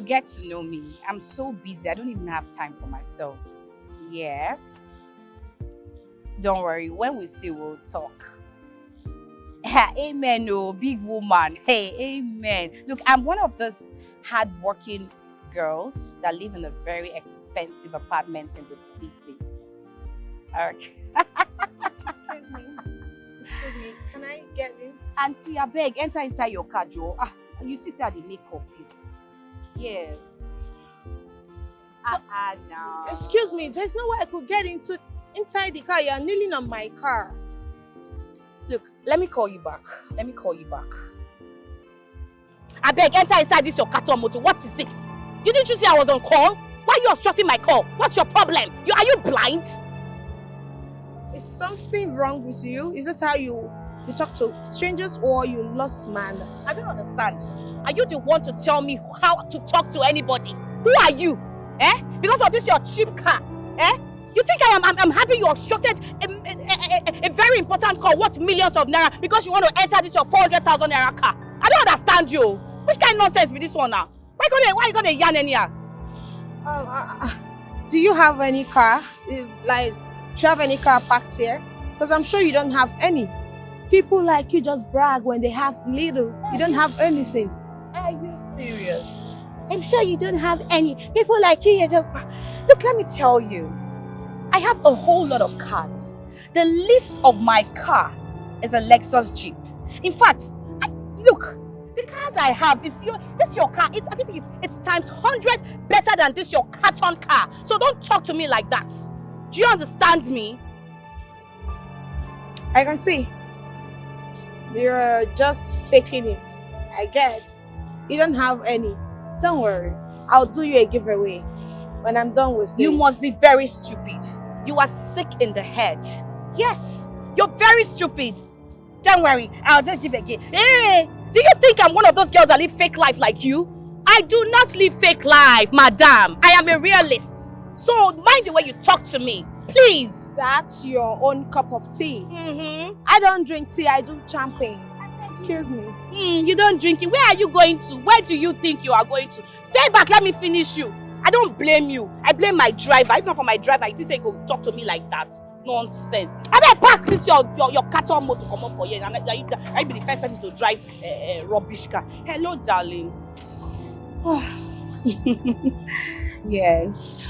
get to know me. I'm so busy. I don't even have time for myself. Yes. Don't worry. When we see, we'll talk. Amen, oh, big woman. Hey, amen. Look, I'm one of those hardworking girls that live in a very expensive apartment in the city. Okay. Excuse me. Excuse me. Can I get you? Auntie, I beg, enter inside your car, Joe. You see how the makeup is. Yes. No. Excuse me. There's no way I could get inside the car. You're kneeling on my car. Look, let me call you back. I beg, enter inside this your carton motor. What is it? You didn't you see I was on call? Why are you obstructing my call? What's your problem? Are you blind? Is something wrong with you? Is this how you talk to strangers or you lost manners? I don't understand. Are you the one to tell me how to talk to anybody? Who are you? Because of this your cheap car? You think I'm happy you obstructed a very important call worth millions of naira because you want to enter this your 400,000 naira car? I don't understand you. Which kind of nonsense with this one now? Why you gonna yarn in here? Do you have any car? Do you have any car parked here? Because I'm sure you don't have any. People like you just brag when they have little. You don't have anything. Are you serious? I'm sure you don't have any. People like you just brag. Look, let me tell you. I have a whole lot of cars. The least of my car is a Lexus Jeep. In fact, look, the cars I have this your car. I think it's times 100 better than this your carton car. So don't talk to me like that. Do you understand me? I can see. You're just faking it. I get. You don't have any. Don't worry. I'll do you a giveaway when I'm done with this. You must be very stupid. You are sick in the head. Yes, you're very stupid. Don't worry, I'll just give again. Hey, do you think I'm one of those girls that live fake life like you? I do not live fake life, madam. I am a realist. So mind the way you talk to me, please. That's your own cup of tea. I don't drink tea, I do champagne. Excuse me. You don't drink it. Where are you going to? Where do you think you are going to? Stay back, let me finish you. I don't blame you. I blame my driver. If not for my driver, I didn't say he could talk to me like that. Nonsense. I better park this your carton motor to come up for you. And I be the first person to drive a rubbish car. Hello, darling. Yes.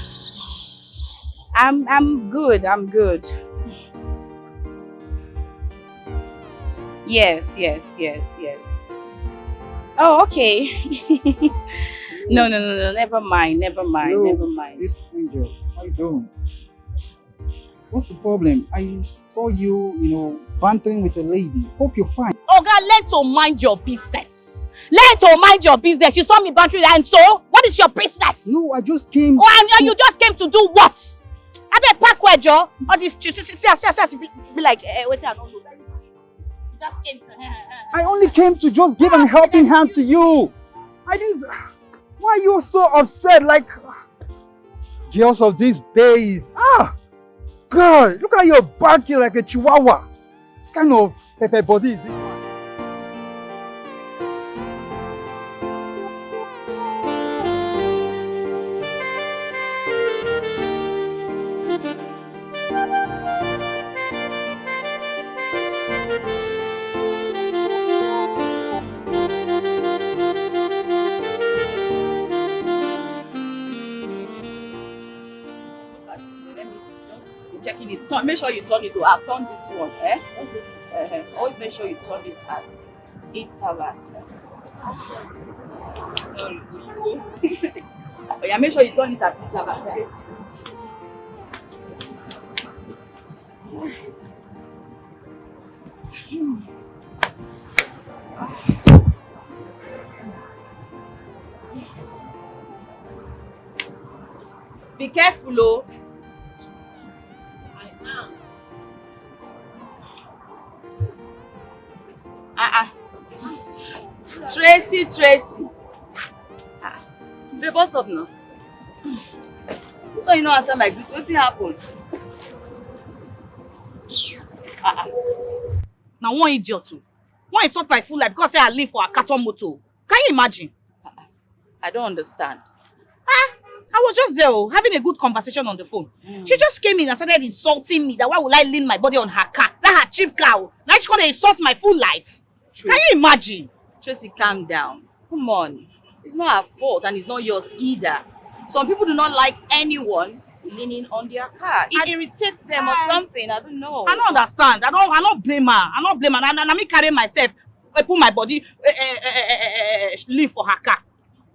I'm good. Yes. Oh, okay. No, never mind. It's Angel. How you doing? What's the problem? I saw you, bantering with a lady. Hope you're fine. Oh God, learn to mind your business. You saw me bantering and so? What is your business? No, I just came. Oh, and you just came to do what? I bet park where, Joe? All these be like, wait, I don't know. You just came to I only came to just give a helping hand to you. I didn't. Why are you so upset? Like girls of these days. God, look how you're barking like a chihuahua. What kind of pepper body is this? Checking it. Make sure you turn it to. I've turned this one. Always make sure you turn it at 8 hours. Sorry, go. Oh yeah, make sure you turn it at 8 hours. Be careful, oh. Tracy. Babe, what's up now? So you know answer my greet. What happened? Now one idiot too. One insult my full life because I live for a carton motor. Can you imagine? I don't understand. I was just there having a good conversation on the phone. She just came in and started insulting me that why would I lean my body on her car? That her cheap car. Now she's gonna insult my full life. Tracy, Can you imagine? Tracy, calm down. Come on. It's not her fault and it's not yours either. Some people do not like anyone leaning on their car. It irritates them or something. I don't know. I don't understand. I don't blame her. I don't blame her. And me carry myself, put my body, leave for her car.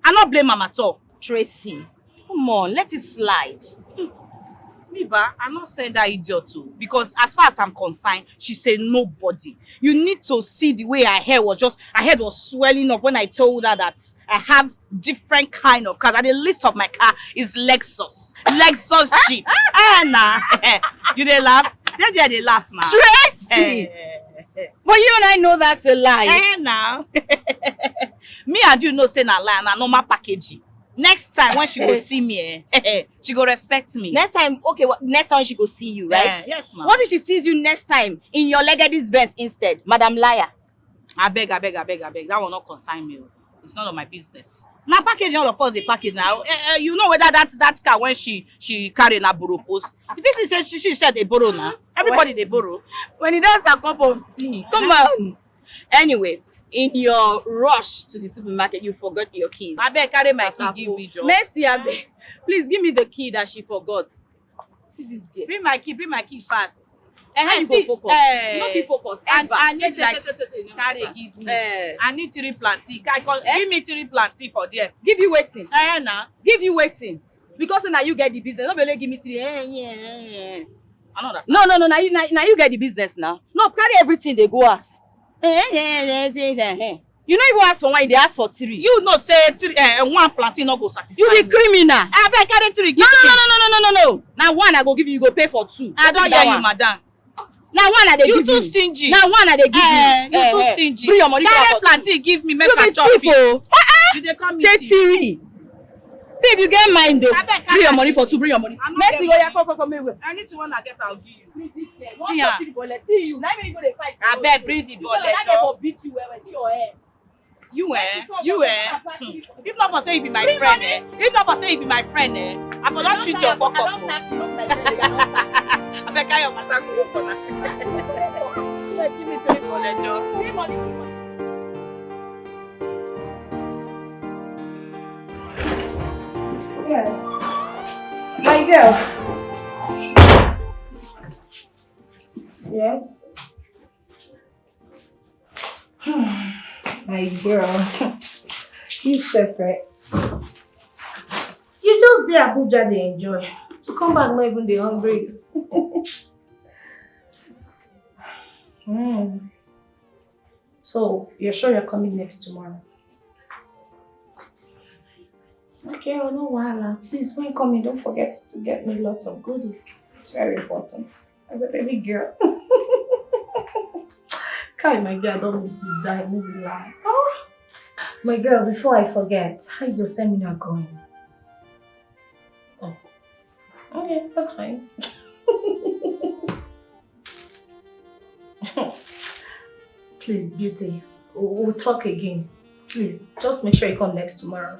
I don't blame her at all. Tracy, come on, let it slide. Miba, I'm not saying that idiot too. Because as far as I'm concerned, she's a nobody. You need to see the way her head was swelling up when I told her that I have different kind of cars. And the list of my car is Lexus Jeep. Nah. You they laugh? They laugh, man. Tracy! But you and I know that's a lie. Now. Me and you know say na lie, na normal packaging. Next time when she go see me, she go respect me. Next time, okay, next time she go see you, right? Yes, ma'am. What if she sees you next time in your Legady's Benz instead, Madam Liar? I beg. That will not concern me. It's none of my business. Now packaging all of us the package now. You know whether that car when she carry na borrow post. If she said they borrow now, everybody they borrow. When it does a cup of tea, come on. Anyway, in your rush to the supermarket, you forgot your keys. I beg carry my key, give me Joe. Mercy, I beg. Please give me the key that she forgot. Bring my key fast. How you go focus? Not be focused. I need carry give me. I need 3 plantain. Give me 3 plantain for there. Give you waiting. Nah. Give you waiting. Because now you get the business. Nobody give me 3. I know that. No. Now you get the business now. No, carry everything they go ask. You don't even ask for 1, they ask for 3. You know say 1 plantain not go satisfy. You the criminal. I beg carry 3 give me. No. Now 1 I go give you, you go pay for 2. I don't hear you, madam. Now 1 I they give you. You too stingy. Now 1 I they give you. You too stingy. Bring your money carry plantain give me, make I chop it. You dey come say 3. Babe, you get mind though. Bring your money for 2. Bring your money. Mercy, go here, come me away. I need to want to get out. See you. Now you go dey fight. I beg, breathe the ball. Let beat you where see your head. You If not for say you be my friend, If not for say you be my friend, I for not treat your fuck up. I beg carry your matter go for now. Give me 3 ball, Yes. My girl. Yes. My girl. You separate. You just there Abuja they enjoy. Come back not even they hungry. So you're sure you're coming next tomorrow? Okay, oh no wahala. Please, when coming, don't forget to get me lots of goodies. It's very important. As a baby girl. Kai, my girl, don't miss you die. Maybe lie. Oh. My girl, before I forget, how is your seminar going? Oh. Okay, that's fine. Please, beauty. We'll talk again. Please, just make sure you come next tomorrow.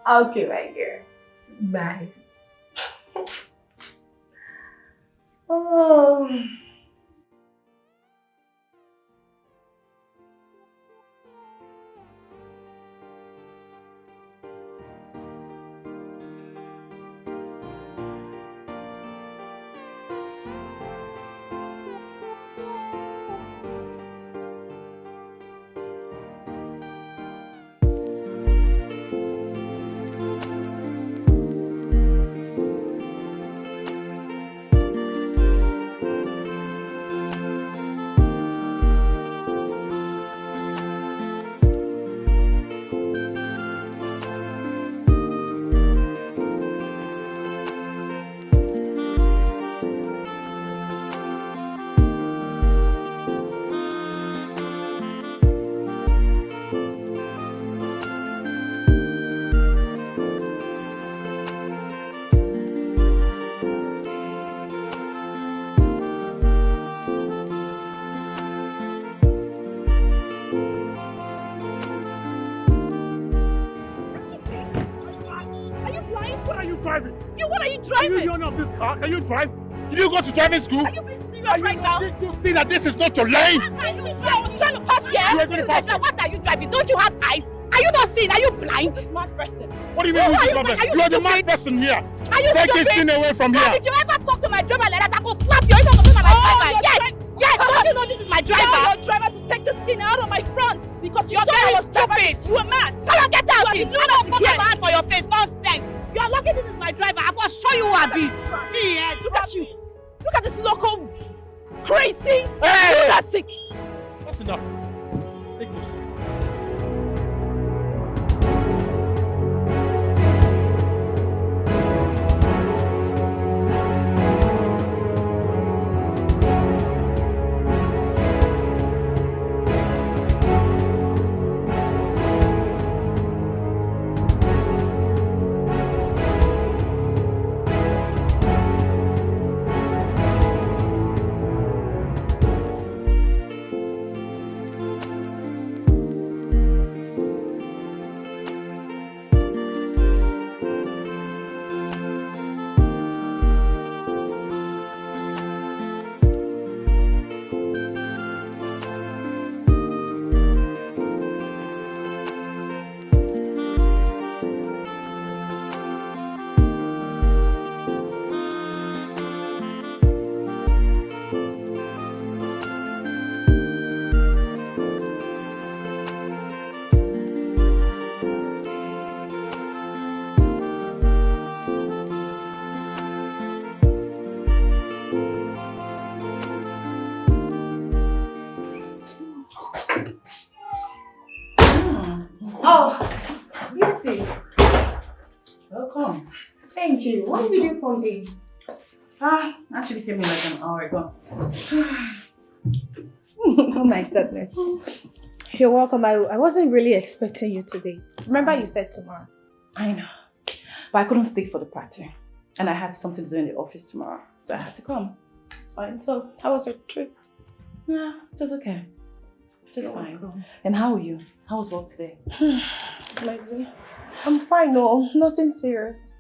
Okay, my girl. Bye. Oh. You, what are you Are you driving? the owner of this car? Can you drive? Did you go to driving school? Are you being serious right now? Did you see that this is not your lane? I was trying to pass here. You are going to pass. What are you driving? Don't you have eyes? Are you not seeing? Are you blind? Smart person. What do you mean? Are You are the mad person here. Are you Take this stupid? thing away from How here. did you ever talk to my driver like that? I go slap you. You're not going to my driver. Yes. Yes. Don't you know this is my driver? Tell your driver to take this thing out of my front because you're very stupid. You are mad. Come on, get out. You don't put my hand for your face. Nonsense. You are lucky this is my driver. I will show you who I be. See, look at you. Look at this local crazy lunatic. That's enough. Take me. Oh, beauty. Welcome. Thank you. When did you come in? Actually came in like an hour ago. Oh my goodness. You're welcome. I wasn't really expecting you today. Remember you said tomorrow. I know. But I couldn't stay for the party. And I had something to do in the office tomorrow. So I had to come. It's fine. So, how was your trip? Yeah, it was okay. Just You're fine. welcome. And how are you? How was work today? My dear. I'm fine, no. Nothing serious.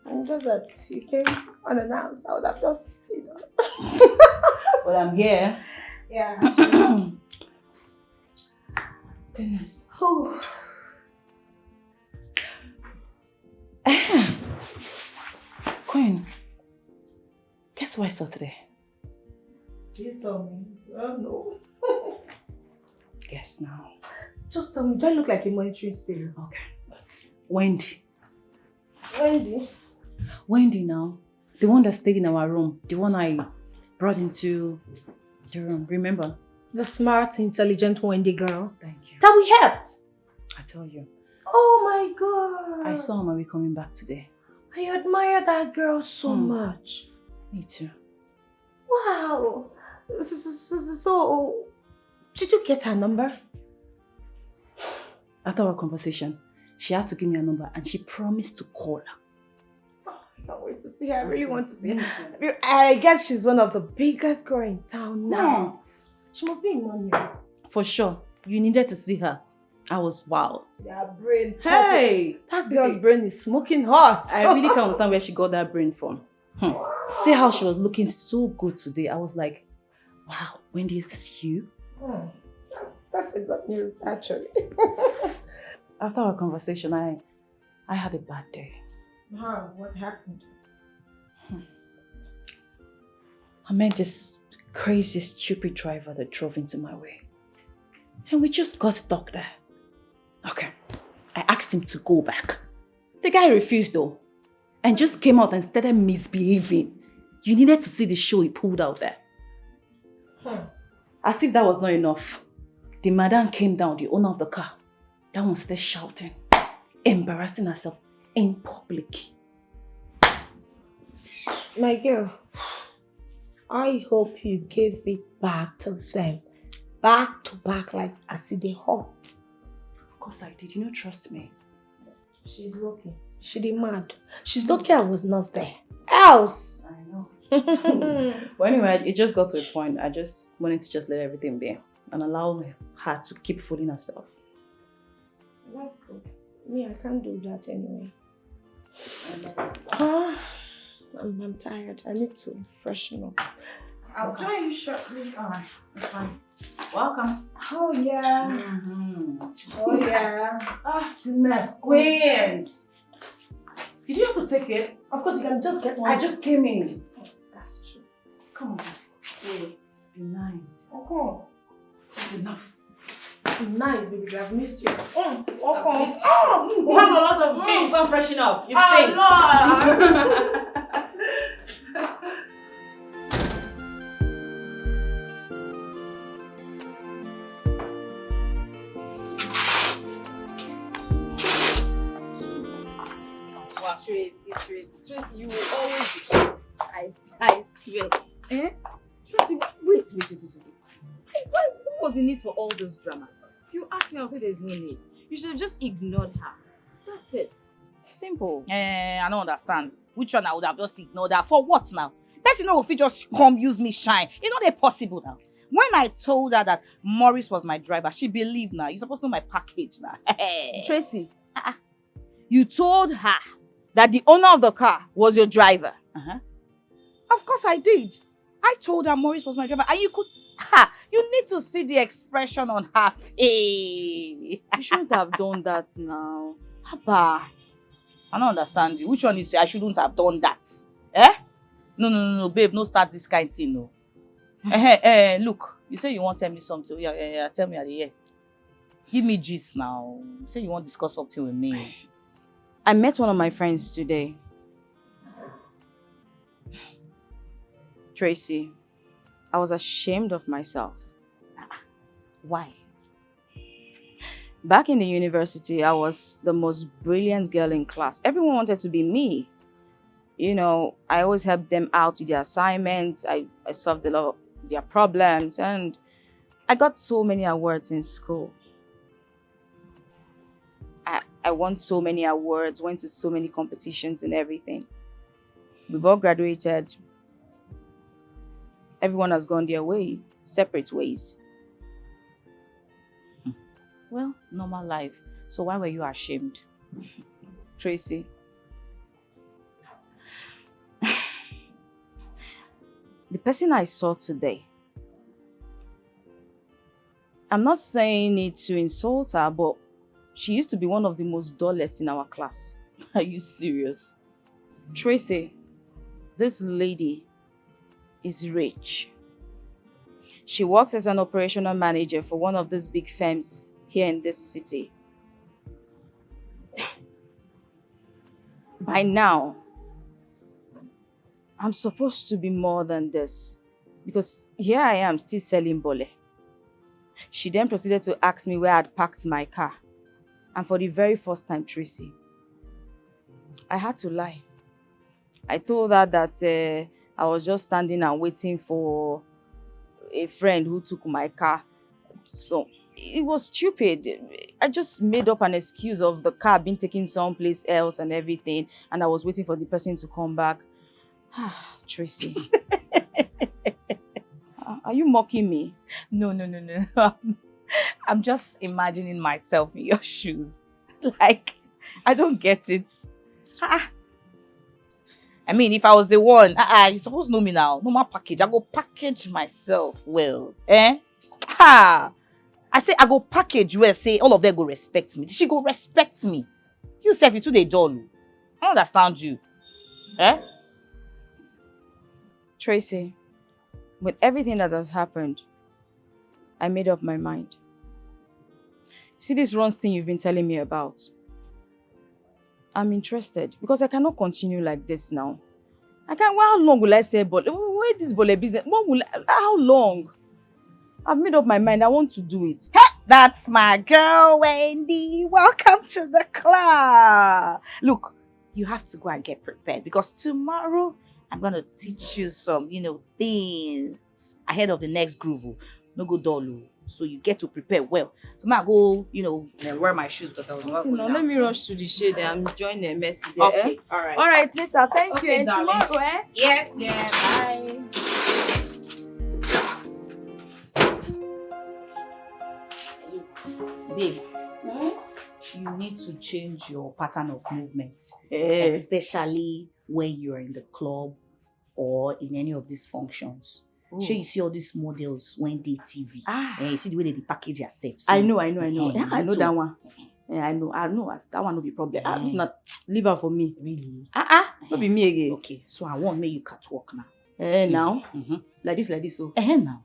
I'm just that you came unannounced. I would have just, Well, I'm here. Yeah. Goodness. Oh. Queen, guess what I saw today? You told me. Well, no. Guess now. Just tell me, do I look like a monitoring spirit? Okay. Wendy. Wendy? Wendy now. The one that stayed in our room. The one I brought into the room. Remember? The smart, intelligent Wendy girl. Thank you. That we helped. I tell you. Oh my God. I saw her on my way coming back today. I admire that girl so much. Me too. Wow. So, did you get her number? After our conversation, she had to give me a number and she promised to call her. Oh, I can't wait to see her. I really want to see her. I guess she's one of the biggest girls in town now. She must be in money. For sure. You needed to see her. I was wild. Their brain. Hey! That girl's brain is smoking hot. I really can't understand where she got that brain from. See how she was looking so good today. I was like, wow, Wendy, is this you? That's a good news, actually. After our conversation, I had a bad day. Wow, what happened? I met this crazy, stupid driver that drove into my way. And we just got stuck there. Okay, I asked him to go back. The guy refused though. And just came out and started misbehaving. You needed to see the show he pulled out there. As if that was not enough. The madam came down, the owner of the car. That one started shouting, embarrassing herself in public. My girl, I hope you gave it back to them. Back to back, like as if they hot. Of course I did. You know, trust me. She's lucky. She did mad. She's lucky I was not there. Else. I know. But anyway, it just got to a point. I just wanted to just let everything be and allow her to keep fooling herself. That's good. Me, I can't do that anyway. I'm tired. I need to freshen up. I'll join you shortly. Alright, that's fine. Welcome. Oh yeah. Oh yeah. Ah, goodness, Queen. Did you have to take it? Of course, you can just get one. I just came in. Oh, that's true. Come on. Wait. Be nice. Okay. That's enough. It's nice, baby. I've missed you. Okay. missed you. Oh, we have a lot of things. Go freshen up. You Oh, stink. Tracy, you will always be best. I swear. Eh? Tracy, wait. Why what was the need for all this drama? You asked me, I'll say there's no need. You should have just ignored her. That's it. Simple. I don't understand. Which one I would have just ignored her? For what now? Person no fit just come use me shine. It's not possible now. When I told her that Morris was my driver, she believed now. You're supposed to know my package now. Tracy, you told her that the owner of the car was your driver. Of course I did. I told her Morris was my driver, and you need to see the expression on her face. You shouldn't have done that now. Haba, I don't understand you. Which one is I shouldn't have done that? Eh? No, babe, no start this kind of thing, no. Look, you say you want to tell me something. Yeah, tell me at the end. Give me gist now. You say you want to discuss something with me. I met one of my friends today. Tracy, I was ashamed of myself. Why? Back in the university, I was the most brilliant girl in class. Everyone wanted to be me. You know, I always helped them out with their assignments. I solved a lot of their problems, and I got so many awards in school. I won so many awards, went to so many competitions and everything. We've all graduated. Everyone has gone their way, separate ways. Well, normal life. So why were you ashamed? Tracy, the person I saw today, I'm not saying it to insult her, but she used to be one of the most dullest in our class. Are you serious? Tracy, this lady is rich. She works as an operational manager for one of these big firms here in this city. By now, I'm supposed to be more than this, because here I am still selling bole. She then proceeded to ask me where I'd parked my car. And for the very first time, Tracy, I had to lie. I told her that I was just standing and waiting for a friend who took my car. So it was stupid. I just made up an excuse of the car being taken someplace else and everything, and I was waiting for the person to come back. Tracy. Are you mocking me? No. I'm just imagining myself in your shoes. Like, I don't get it. I mean, if I was the one, you're supposed to know me now. No more package. I go package myself well. I say I go package well, say all of them go respect me. She go respect me. You self, you too they dull. I don't understand you. Tracy, with everything that has happened, I made up my mind. See this runs thing you've been telling me about? I'm interested because I cannot continue like this now. How long will I say bole? Where this bole business? How long? I've made up my mind. I want to do it. Hey, that's my girl, Wendy. Welcome to the club. Look, you have to go and get prepared because tomorrow I'm going to teach you some, things ahead of the next groove. No go dull. So you get to prepare well. So I go, and wear my shoes because I was not going let me rush to the shade and join the mess there. Okay, all right. All right, later. Thank you. Darling. Tomorrow, Yes, dear. Bye. Babe, You need to change your pattern of movement, Eh. especially when you're in the club or in any of these functions. Sure, you see all these models when they TV. You see the way they package yourself. So, I know. Yeah, I know so- that one. Yeah, I know. That one no be problem. If not, leave her for me. Really? Not be me again. Okay, so I want make you catwalk now. Now, Mm-hmm. like this, so. Now.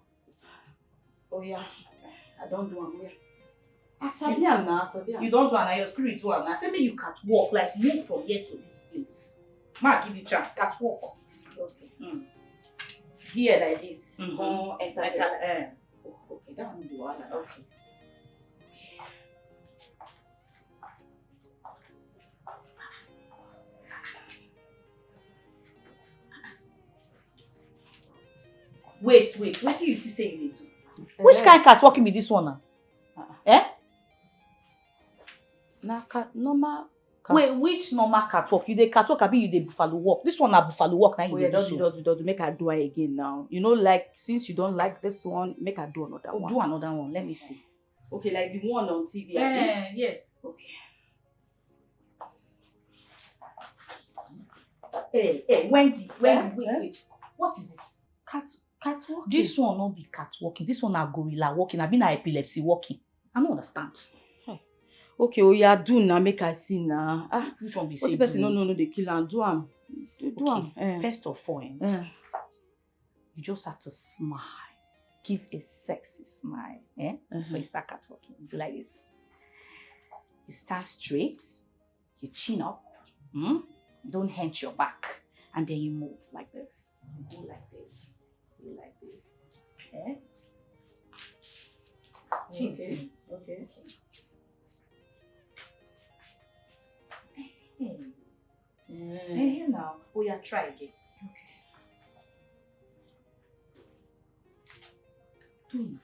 Oh yeah, I don't do am. I sabi am now, sabi am. You don't do it now, your spirit do it now. Say make you catwalk, like move from here to this place. Ma give you chance, catwalk. Okay. Mm. Here like this. Mhm. Come enter. Okay, that one will be wahala. Okay. Wait, what do you say you need to? Which kind of catwalking be this one now? Na normal. Wait, which normal catwalk? You dey catwalk, abi you dey buffalo walk? This one na buffalo walk na you Oh dey yeah, do so. do. Make her do it again now. You know, like since you don't like this one, make her do another one. Do another one. Let me see. Okay, like the one on TV. Yes. Okay. Hey, Wendy, Eh? wait. What is this? Catwalk. This one not be catwalking. This one na gorilla walking. I been na epilepsy walking. I don't understand. Okay, oh yeah, do now. Make her see now. Which one be What say the person? do? No, they kill am. Do am. Do am. Okay. First of all, You you just have to smile. Give a sexy smile. Before you start catwalking. Do like this. You stand straight. You chin up. Don't hench your back. And then you move like this. You go like this. Go like this. Chin. Okay. Now. Oh yeah, try again. Okay. Do.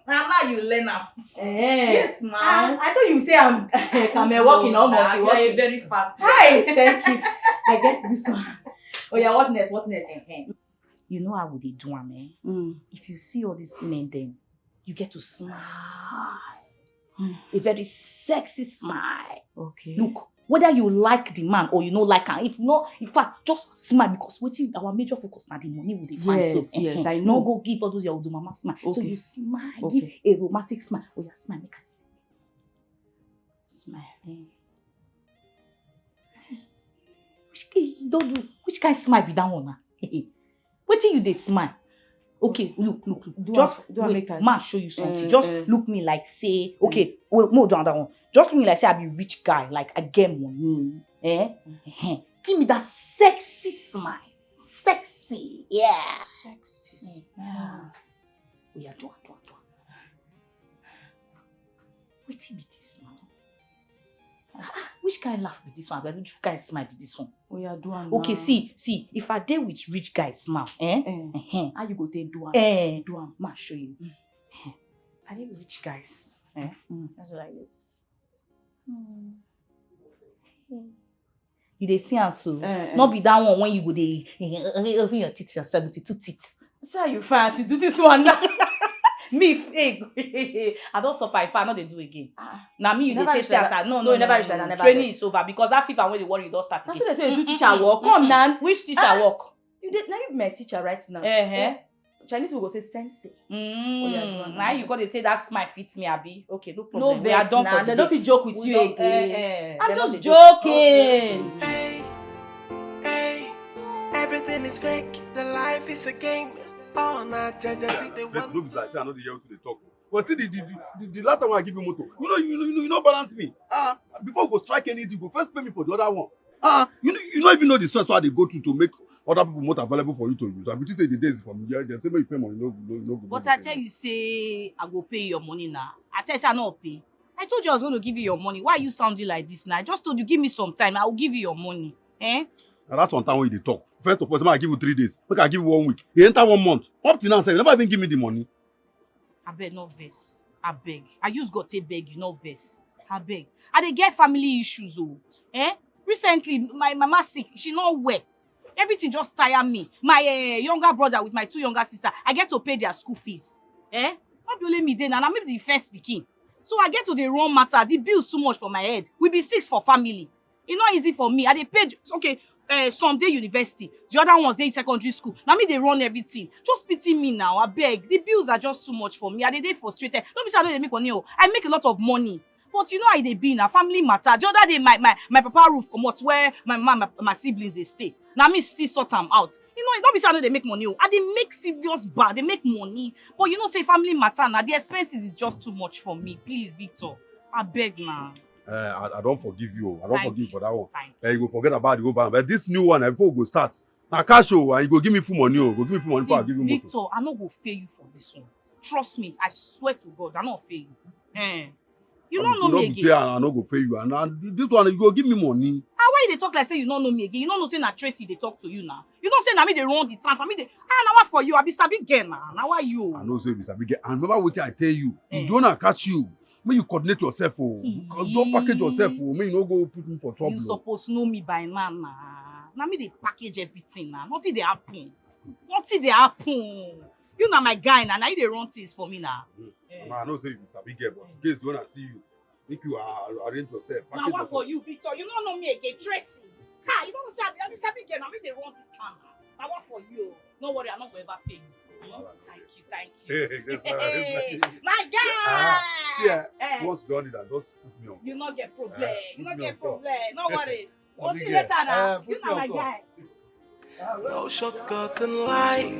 Now you learn now. Yes, now. I thought you say I'm walking or You're walking. very fast. Hi, thank you. I get this one. Oh yeah, what next? You know how they do am, If you see all these men then, you get to smile. A very sexy smile. Okay. Look, whether you like the man or you don't like him, if not, in fact, just smile because waiting our major focus now the money will they find. Yes, I No know. go give all those your mama smile. So Okay. you smile, Okay. give a romantic smile. Oh yeah, smile, make us see. Smile. Which kind smile be that one? Wetin you dey smile? Okay, look. Just do I make us? man show you something. Just look me like say, okay, well, no, do another one. Just look me like say I be rich guy, like I get money. Give me that sexy smile. Sexy, yeah. Sexy Oh yeah, do. Wetin be this now? Which kind laugh be this one? Which kind smile be this one? Oh yeah, do am. Okay, see, if I dey with rich guys now, How you go take do am? do am, ma show you. I dey with rich guys, Just like this. You dey see am so? Not be that one when you go dey open your teeth, your 72 teeth. See how you fancy do this one now. Me, I don't suffer if I no dey do again. Now me, you dey say as I no, you never reach that, never training get. is over because that fever when they worry you don't start That's again. what they say. Do teacher work. Come now. Which teacher work? You did now. You be my teacher right now. Chinese people go say sensei. Now you got to say that smile fits me, Abi. Okay, no No problem. We are vex done now. for They the don't day. fit joke with We you don't- again. They I'm don't just dey joking. Hey, everything is fake. The life is a game. Oh, not judge. They Let's want look like say I know the yell to the talk. But see the last time I give you motor, you know balance me. Before we go strike anything, go first pay me for the other one. You don't even know the source why they go to make other people motor available for you to use. I be say the days from you, they say make you pay money, no. But I tell you, say I go pay your money now. I tell you, say I not pay. I told you I was going to give you your money. Why are you sounding like this now? I just told you, give me some time. I will give you your money. And that's one time when you dey talk. First of all, say, I give you 3 days. Make I give you 1 week. You enter 1 month. Up to now, say you never even give me the money. I beg, no vex. I beg. I use God to beg you, no vex. I beg. I dey get family issues, Recently, my mama sick. She not well. Everything just tire me. My younger brother with my 2 younger sisters, I get to pay their school fees. Not be only me then, and I'm maybe the first pikin. So I get to the wrong matter. The bill's too much for my head. We be 6 for family. It's not easy for me. I dey pay, okay, some dey university, the other ones dey secondary school. Now me dey run everything. Just pity me now, I beg. The bills are just too much for me. I dey frustrated. Don't be say I no dey make money. I make a lot of money. But you know how they be na family matter. The other day, my papa roof come out where my mom, my siblings they stay. Now me still sort them out. You know, don't be say I know they make money. And they make serious bad. They make money. But you know, say family matter now. The expenses is just too much for me. Please, Victor. I beg now. I don't forgive you. I don't Thank forgive you for that one. Thank You go forget about the old man. But this new one, before we go start, now cash you and you go give me full money. Go give me full money before I give you Victor, motor. I no go fail you for this one. Trust me. I swear to God, I not fail you. You don't know me again. I no go pay you. And this one, you go give me money. Why they talk like say you don't know me again? You don't know say na Tracy they talk to you now. You don't say na me they run the trans. Na me they now what for you? I be sabi girl now. Now why you? I know say this a big. And remember what I tell you. You don't catch you. May you coordinate yourself. Don't package yourself. May you no go put me for trouble. You supposed know me by now. Now me they package everything now. Nothing they happen. Nothing they happen. You know my guy now. Now you they run things for me now. I know say you a big girl, but in case you wanna see you, make you arrange yourself. Now what for you, Victor? You don't know me again, Tracy. Ha! You don't say I be sabi girl. Now me they run this town. Now what for you? Don't worry, I'm not going to ever fail you. Thank you. Hey, my guy. See, once you done it, just put me on. You not get problem. You not get problem. No worry. We'll see you later now. You know my guy. No shortcut in life.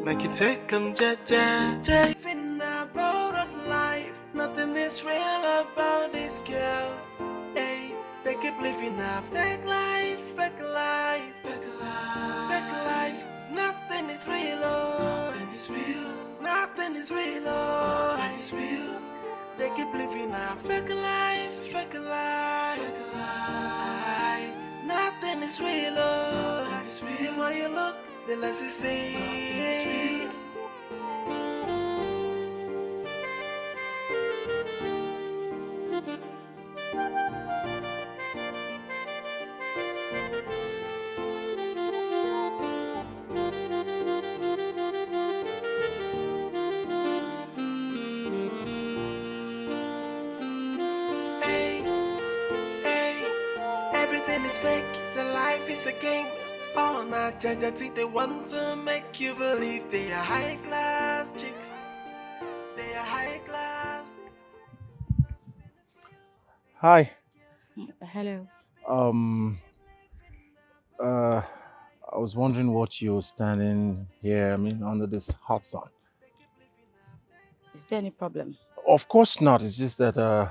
Make you take them, jaja. Living about life. Nothing is real about these girls. Hey, they keep living a fake life, fake life, fake life, fake life. Nothing is real, oh. Nothing is real. Nothing is real, oh. Nothing is real. They keep living a fake life, fake life, fake life. Nothing is real, oh. Nothing is real. The more you look, the less you see. Everything is fake, the life is a game. All not judge, they want to make you believe they are high class chicks. They are high class. Hi. Hello. I was wondering what you're standing here, under this hot sun. Is there any problem? Of course not. It's just that I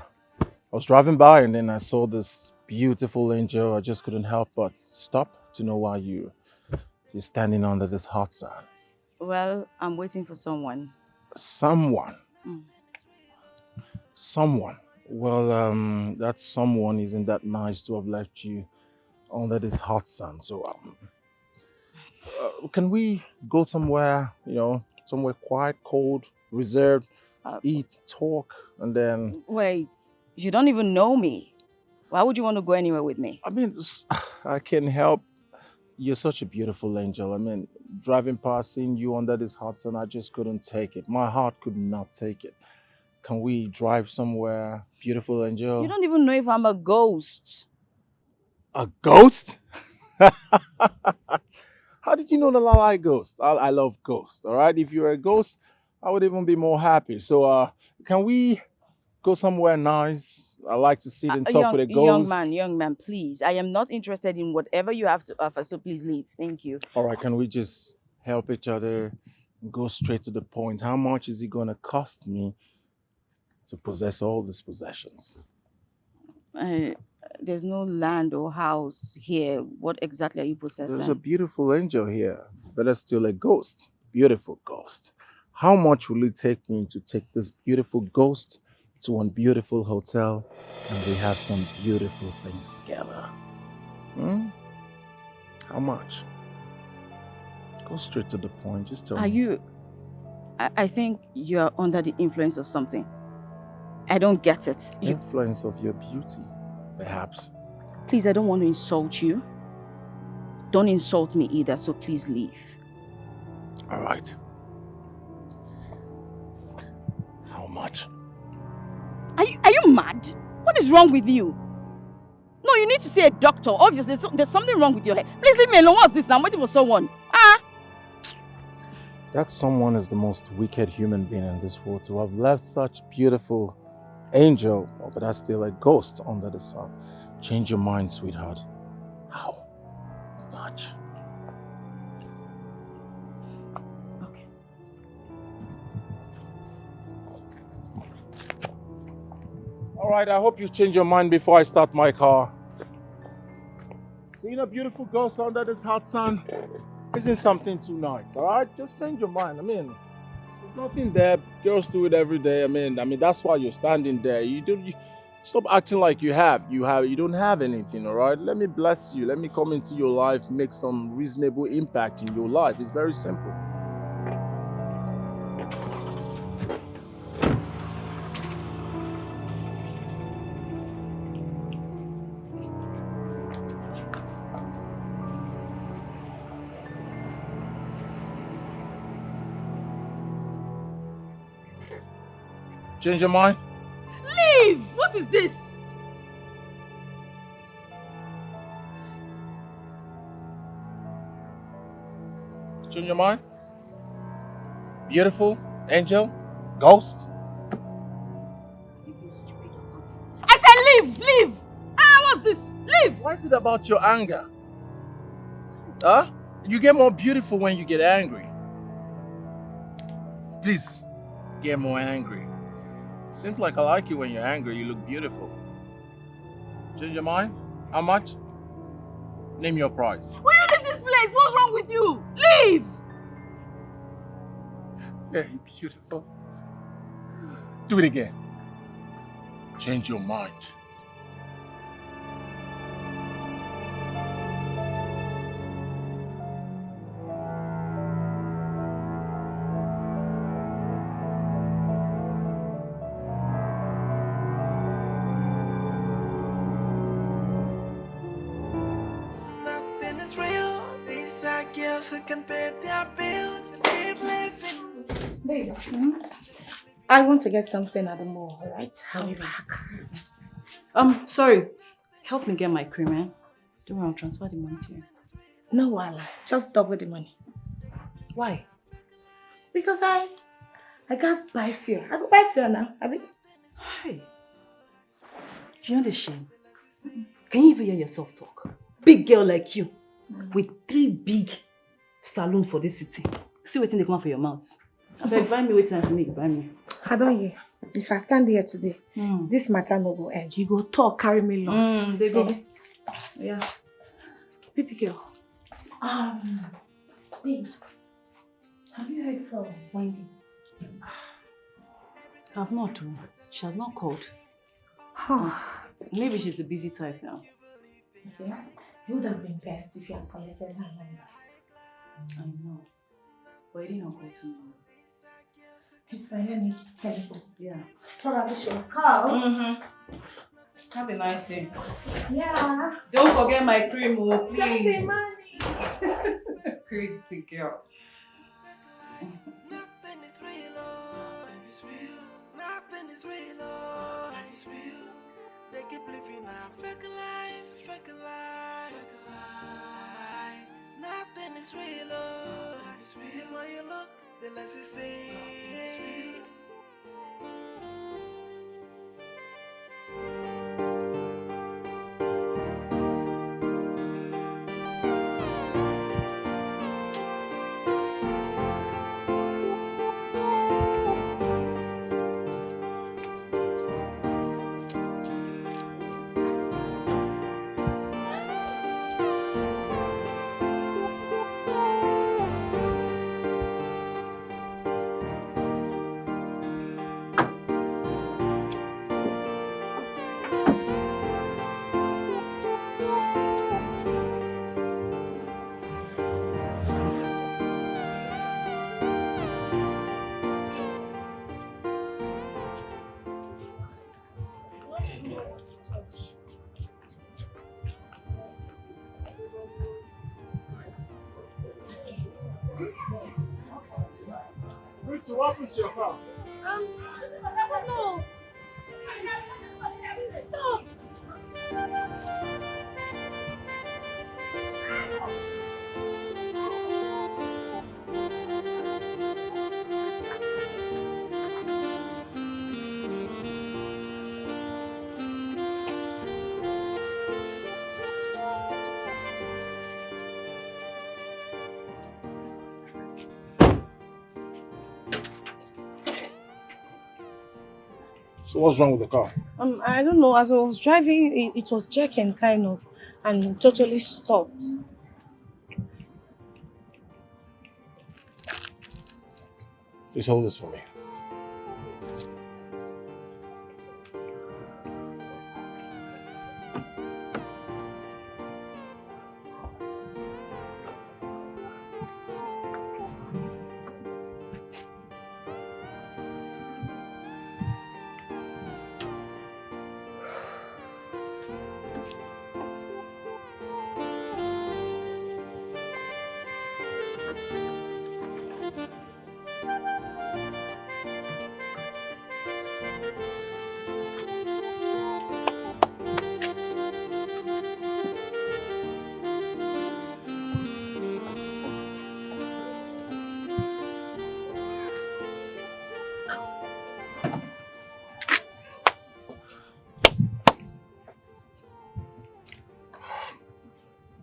was driving by and then I saw this beautiful angel. I just couldn't help but stop to know why you're standing under this hot sun. Well, I'm waiting for someone. Someone? Someone? Well, that someone isn't that nice to have left you under this hot sun. So, can we go somewhere, somewhere quiet, cold, reserved, eat, talk, and then... Wait, you don't even know me. Why would you want to go anywhere with me? I can't help. You're such a beautiful angel. Driving past, seeing you under this hot sun, I just couldn't take it. My heart could not take it. Can we drive somewhere, beautiful angel? You don't even know if I'm a ghost. A ghost? How did you know that I like ghosts? I love ghosts, all right? If you're a ghost, I would even be more happy. So, can we go somewhere nice? I like to sit and talk with a ghost. Young man, please. I am not interested in whatever you have to offer, so please leave. Thank you. All right, can we just help each other and go straight to the point? How much is it going to cost me to possess all these possessions? There's no land or house here. What exactly are you possessing? There's a beautiful angel here, better still a ghost. Beautiful ghost. How much will it take me to take this beautiful ghost to one beautiful hotel and we have some beautiful things together? How much? Go straight to the point. Just tell me. I think you're under the influence of something. I don't get it. Influence of your beauty, perhaps. Please, I don't want to insult you. don't insult me either, so please leave. All right. How much? Are you mad? What is wrong with you? No, you need to see a doctor. Obviously, there's something wrong with your head. Please leave me alone. What's this now? I'm waiting for someone. That someone is the most wicked human being in this world to have left such beautiful angel, but that's still a ghost under the sun. Change your mind, sweetheart. How much? Okay. All right, I hope you change your mind before I start my car. Seeing a beautiful ghost under this hot sun isn't something too nice, all right? Just change your mind. I mean, there's nothing there. Girls do it every day. I mean, that's why you're standing there. You stop acting like you don't have anything, all right? Let me bless you. Let me come into your life, make some reasonable impact in your life. It's very simple. Change your mind? Leave! What is this? Change your mind? Beautiful? Angel? Ghost? I said leave! Leave! What's this? Leave! Why is it about your anger? Huh? You get more beautiful when you get angry. Please, get more angry. Seems like I like you when you're angry. You look beautiful. Change your mind? How much? Name your price. Will you leave this place? What's wrong with you? Leave! Very beautiful. Do it again. Change your mind. Nothing is real. These are girls who can pay their bills and keep living. Babe, I want to get something at the mall, alright? I'll be back. Sorry. Help me get my cream, man. Don't worry, I'll transfer the money to you. No, Wala. Just double the money. Why? Because I can't buy fuel. I go buy fuel now. I mean, Hey. You know the shame? Can you even hear yourself talk? Big girl like you, with 3 big saloons for this city. See waiting they come out for your mouth. I beg, buy me waiting and make buy me. I don't hear. If I stand here today, this matter no go end. You go talk, carry me loss. They go. Yeah. Baby girl. Please. Have you heard from Wendy? I've not. She has not called. Maybe she's a busy type now. See, it would have been best if you had collected her number. I know. But I didn't call tomorrow. It's fine, let me telephone. Yeah. Probably she'll call. Have a nice day. Yeah. Don't forget my cream, oh, please. Send me money. Crazy girl. Nothing is real, oh, it's real. Nothing is real, oh, it's real. They keep living a fake life, fake life, fake life. Nothing is real, oh, it's real. The more you look, the less you see. So what happened to your car? I don't know. It stopped. So what's wrong with the car? I don't know. As I was driving, it was jerking kind of, and totally stopped. Please hold this for me.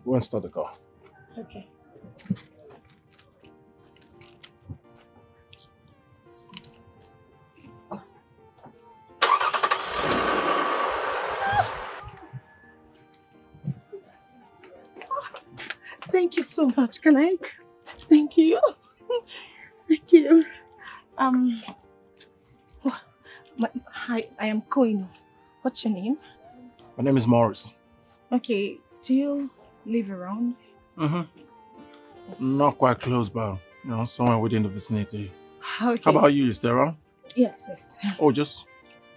Go and start the car. Okay. Thank you so much. Can I? Thank you. Thank you. Hi, I am Koino. What's your name? My name is Morris. Okay. Do you live around? Not quite close, but somewhere within the vicinity. Okay. How about you? You stay around? Yes, yes. Oh, just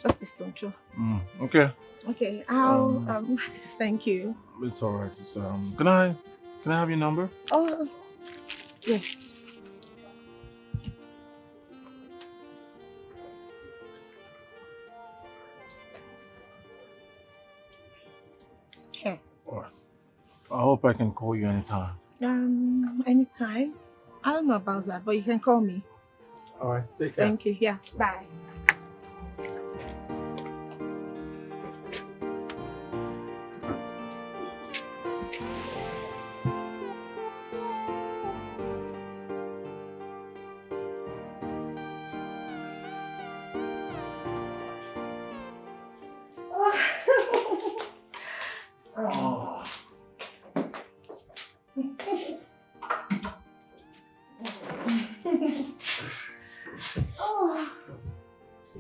a stone throw. okay. Okay. Thank you. It's all right. It's Can I have your number? Oh, yes. Here. All right. I hope I can call you anytime. Anytime. I don't know about that, but you can call me. All right. Take care. Thank you. Yeah. Bye.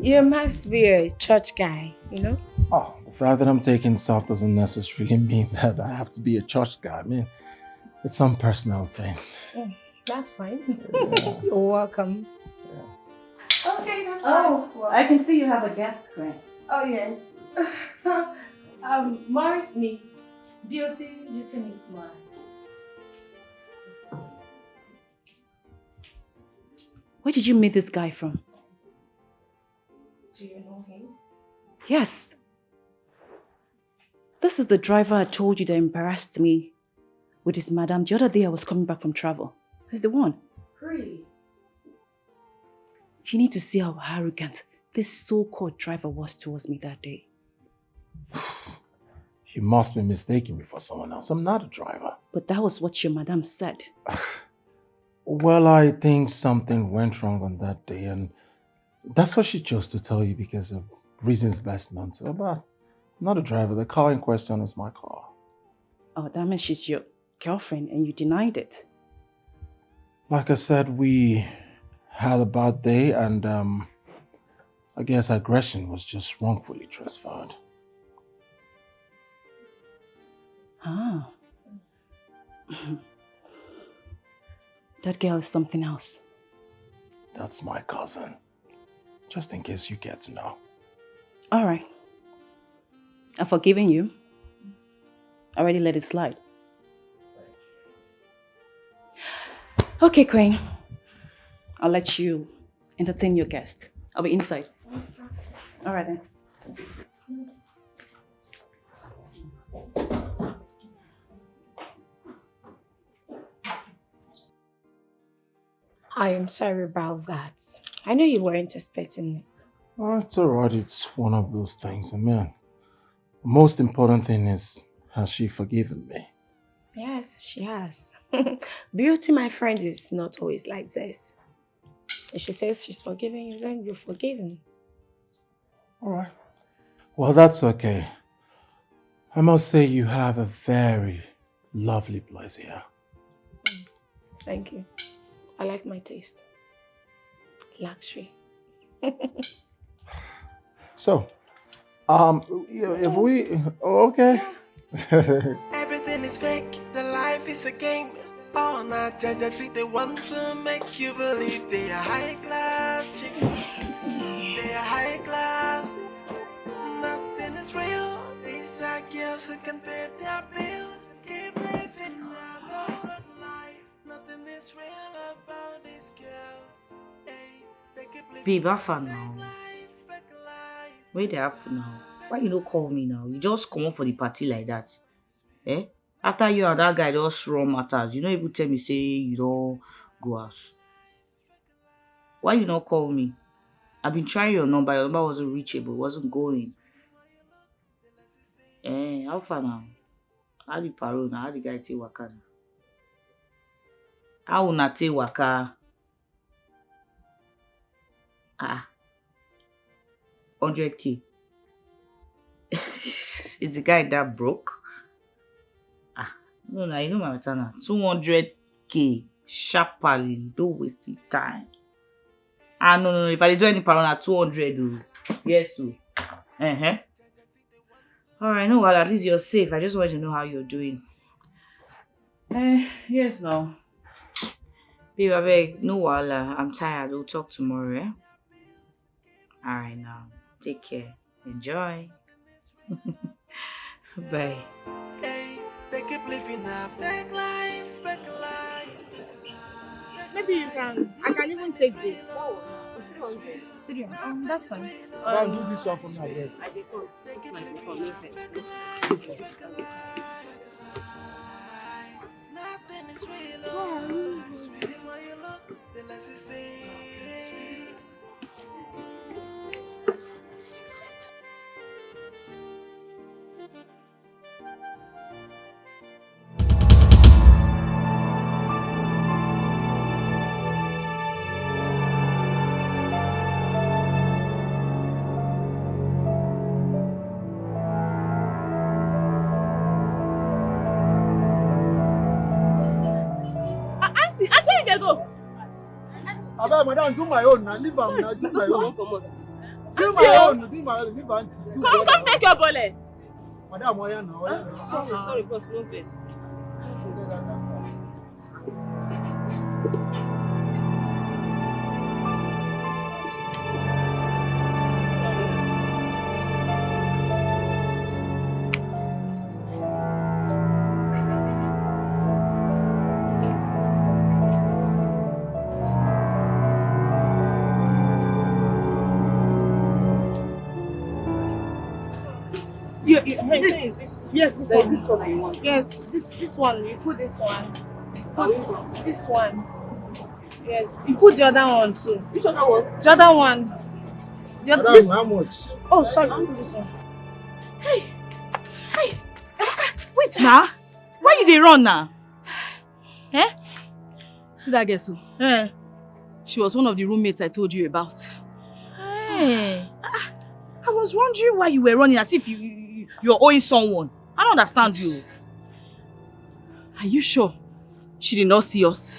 You must be a church guy, you know? Oh, the fact that I'm taking stuff doesn't necessarily mean that I have to be a church guy. I mean, it's some personal thing. That's fine. Yeah. You're welcome. Yeah. Okay, that's Oh, fine. I can see you have a guest, Gwen. Oh, yes. Morris needs beauty. Beauty needs Morris. Where did you meet this guy from? Do you know him? Yes. This is the driver I told you that embarrassed me with his madam the other day I was coming back from travel. He's the one. Really? You need to see how arrogant this so-called driver was towards me that day. You must be mistaken me for someone else. I'm not a driver. But that was what your madam said. Well, I think something went wrong on that day, and that's what she chose to tell you because of reasons best known to her. But I'm not a driver. The car in question is my car. Oh, that means she's your girlfriend and you denied it. Like I said, we had a bad day, and I guess aggression was just wrongfully transferred. Ah. That girl is something else. That's my cousin. Just in case you get to know. All right. I've forgiven you. I already let it slide. Okay, Queen. I'll let you entertain your guest. I'll be inside. All right then. I am sorry about that. I know you weren't expecting it. Oh, it's alright, it's one of those things. I mean, the most important thing is, has she forgiven me? Yes, she has. Beauty, my friend, is not always like this. If she says she's forgiving you, then you're forgiven. Alright. Well, that's okay. I must say you have a very lovely place here. Thank you. I like my taste. Luxury. So, if we... Oh, okay. Everything is fake, the life is a game. Oh, not judge, they want to make you believe they are high class chicks. They are high class. Nothing is real. These are girls who can pay their bills. Keep living about life. Nothing is real about these girls. Hey, they keep living. Babe, how far now? Where they happen now? Why you don't call me now? You just come up for the party like that. Eh? After you and that guy just run matters, you don't even tell me say you don't go out. Why you not call me? I've been trying your number wasn't reachable, wasn't going. Eh, how far now? How the paro now? How the guy take waka now? How una take waka? 100K. Is the guy that broke? No, you know my matter now. 200K sharply. Don't waste the time. No. If I do any parona 200, yes, so. Alright, no, well, at least you're safe. I just want to know how you're doing. Yes, no. Babe, I beg, no, I'm tired. We'll talk tomorrow, eh? Alright, now. Take care. Enjoy. Bye. Hey, they keep living a fake life, fake life. Maybe you can. I can even take this. That's fine. Do this one for me, I beg. I did go. Nothing is real. It's really when you look, the less you see. Auntie, where you dey go? Abeg, madam, do my own now. Leave am now. Do my own. Do my own. Leave auntie. Come take your bullet. Madam, oya now. Sorry, boss, no face. Yes, this one. You want. Yes, this one. You put this one. Put this one. Yes, you put the other one too. Which other one? The other one. Madam, how much? Oh, sorry. I'll do this one. Hey. Wait now. Why you dey run now? Eh? See that girl, so? She was one of the roommates I told you about. Hey. I was wondering why you were running as if you're owing someone. I don't understand you. Are you sure she did not see us?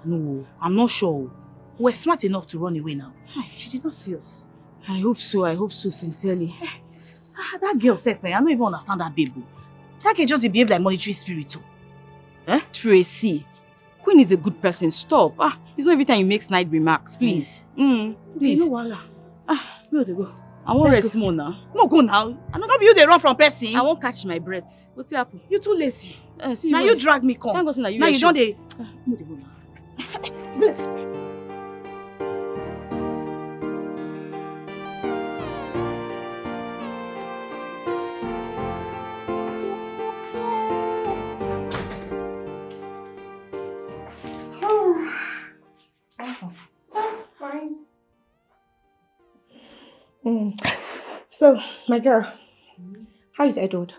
No, I'm not sure. We're smart enough to run away now. She did not see us. I hope so, sincerely. That girl self, I don't even understand that baby. That girl just behave like monetary spirit too. Tracy, Queen is a good person. Stop. It's not every time you make snide remarks, please. Please. You know what? Where they go? I won't rest more now. No, go now. I don't know you they run from person. I won't catch my breath. What's happened? You too lazy. See now you drag me come. Thank God, now you don't they. No, they go now. So, my girl, how is Edward?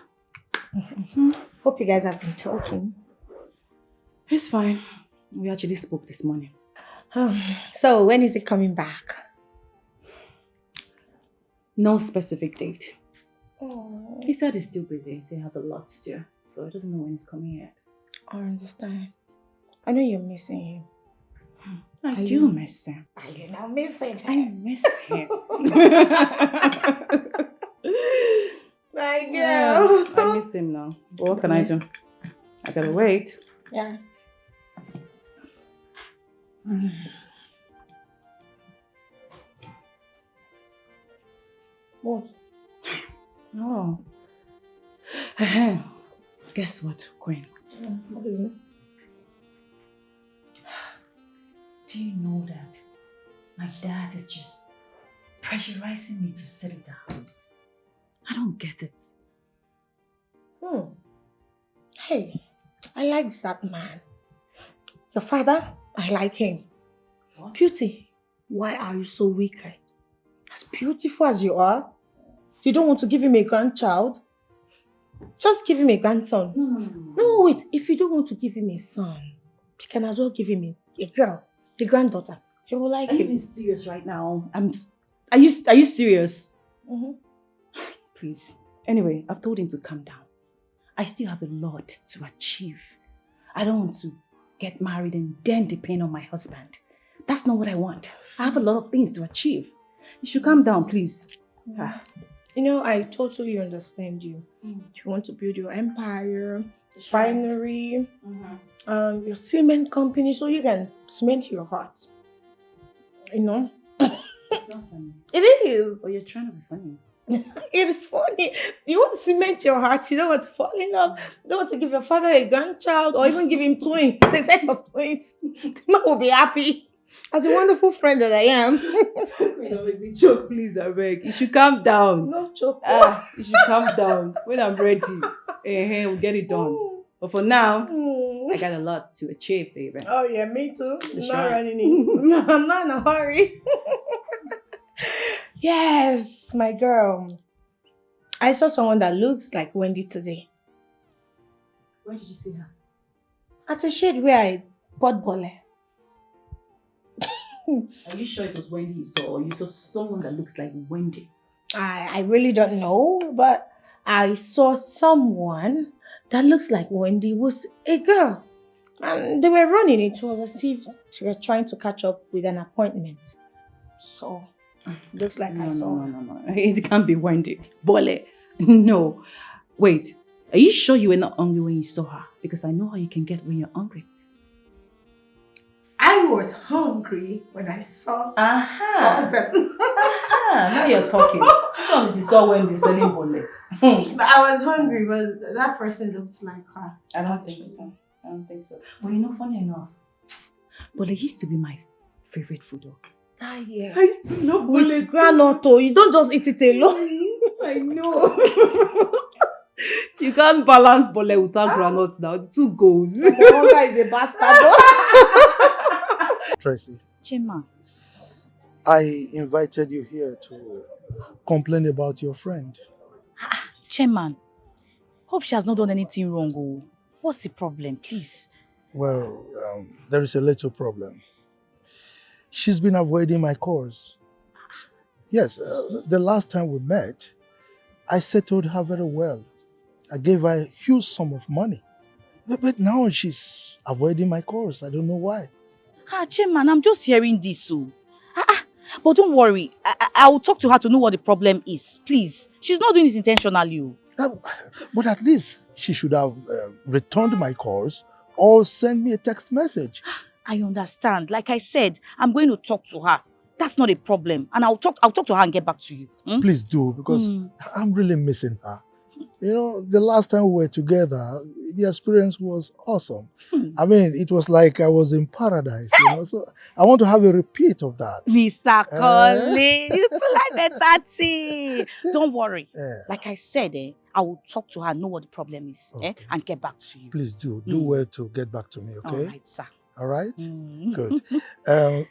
Hope you guys have been talking. He's fine. We actually spoke this morning. So, when is he coming back? No specific date. Oh, He said he's still busy. He has a lot to do. So he doesn't know when he's coming yet. I understand. I know you're missing him. I do miss him. Are you not missing him? I miss him. My girl. Yeah, I miss him now. But what can I do? I gotta wait. Yeah. What? Oh. Guess what, Queen? What do you mean? Do you know that my dad is just pressurizing me to settle down? I don't get it. Hey, I like that man. Your father, I like him. What? Beauty, why are you so wicked? As beautiful as you are, you don't want to give him a grandchild? Just give him a grandson. No, wait. If you don't want to give him a son, you can as well give him a girl, a granddaughter. He will like Are you him. being serious right now? Are you serious? Please. Anyway, I've told him to calm down. I still have a lot to achieve. I don't want to get married and then depend on my husband. That's not what I want. I have a lot of things to achieve. You should calm down, please. You know, I totally understand you. You want to build your empire, refinery, your cement company, so you can cement your heart. You know? It's not funny. It is. Oh, you're trying to be funny. It is funny. You want to cement your heart, you don't want to fall in love, you don't want to give your father a grandchild or even give him twins, a set of twins. The man will be happy. As a wonderful friend that I am. Baby, joke, please, I beg. You should calm down. No joke. You should calm down. When I'm ready, we'll get it done. But for now, I got a lot to achieve, baby. Oh yeah, me too. That's Not right. running in. I'm not in a hurry. Yes, my girl. I saw someone that looks like Wendy today. Where did you see her? At a shade where I bought bole. Are you sure it was Wendy you saw, or you saw someone that looks like Wendy? I really don't know, but I saw someone that looks like Wendy with a girl. And they were running. It was as if they were trying to catch up with an appointment. So, looks like I saw. No. It can't be Wendy. Bole. No. Wait. Are you sure you were not hungry when you saw her? Because I know how you can get when you're hungry. I was hungry when I saw them. Now you're talking. Which one is you saw Wendy selling bole? But I was hungry, but that person looked like her. I don't think so. But you know, funny enough, bole used to be my favorite food. I used to love with granola. You don't just eat it alone. I know. You can't balance bole without granuts now. The two goes. One guy is a bastard. Tracy, Chima. I invited you here to complain about your friend. Chairman, hope she has not done anything wrong. Oh. What's the problem, please? Well, there is a little problem. She's been avoiding my calls. Yes, the last time we met, I settled her very well. I gave her a huge sum of money. But now she's avoiding my calls. I don't know why. Chairman, I'm just hearing this. So. But don't worry. I will talk to her to know what the problem is. Please. She's not doing this intentionally. But at least she should have returned my calls or sent me a text message. I understand. Like I said, I'm going to talk to her. That's not a problem. And I'll talk to her and get back to you. Please do, because I'm really missing her. You know, the last time we were together, the experience was awesome. I mean, it was like I was in paradise, you know. So I want to have a repeat of that. Mr. Collins, you too like the taxi. Don't worry. Yeah. Like I said, I will talk to her, know what the problem is, Okay. and get back to you. Please do well to get back to me, okay? All right, sir. All right? Good.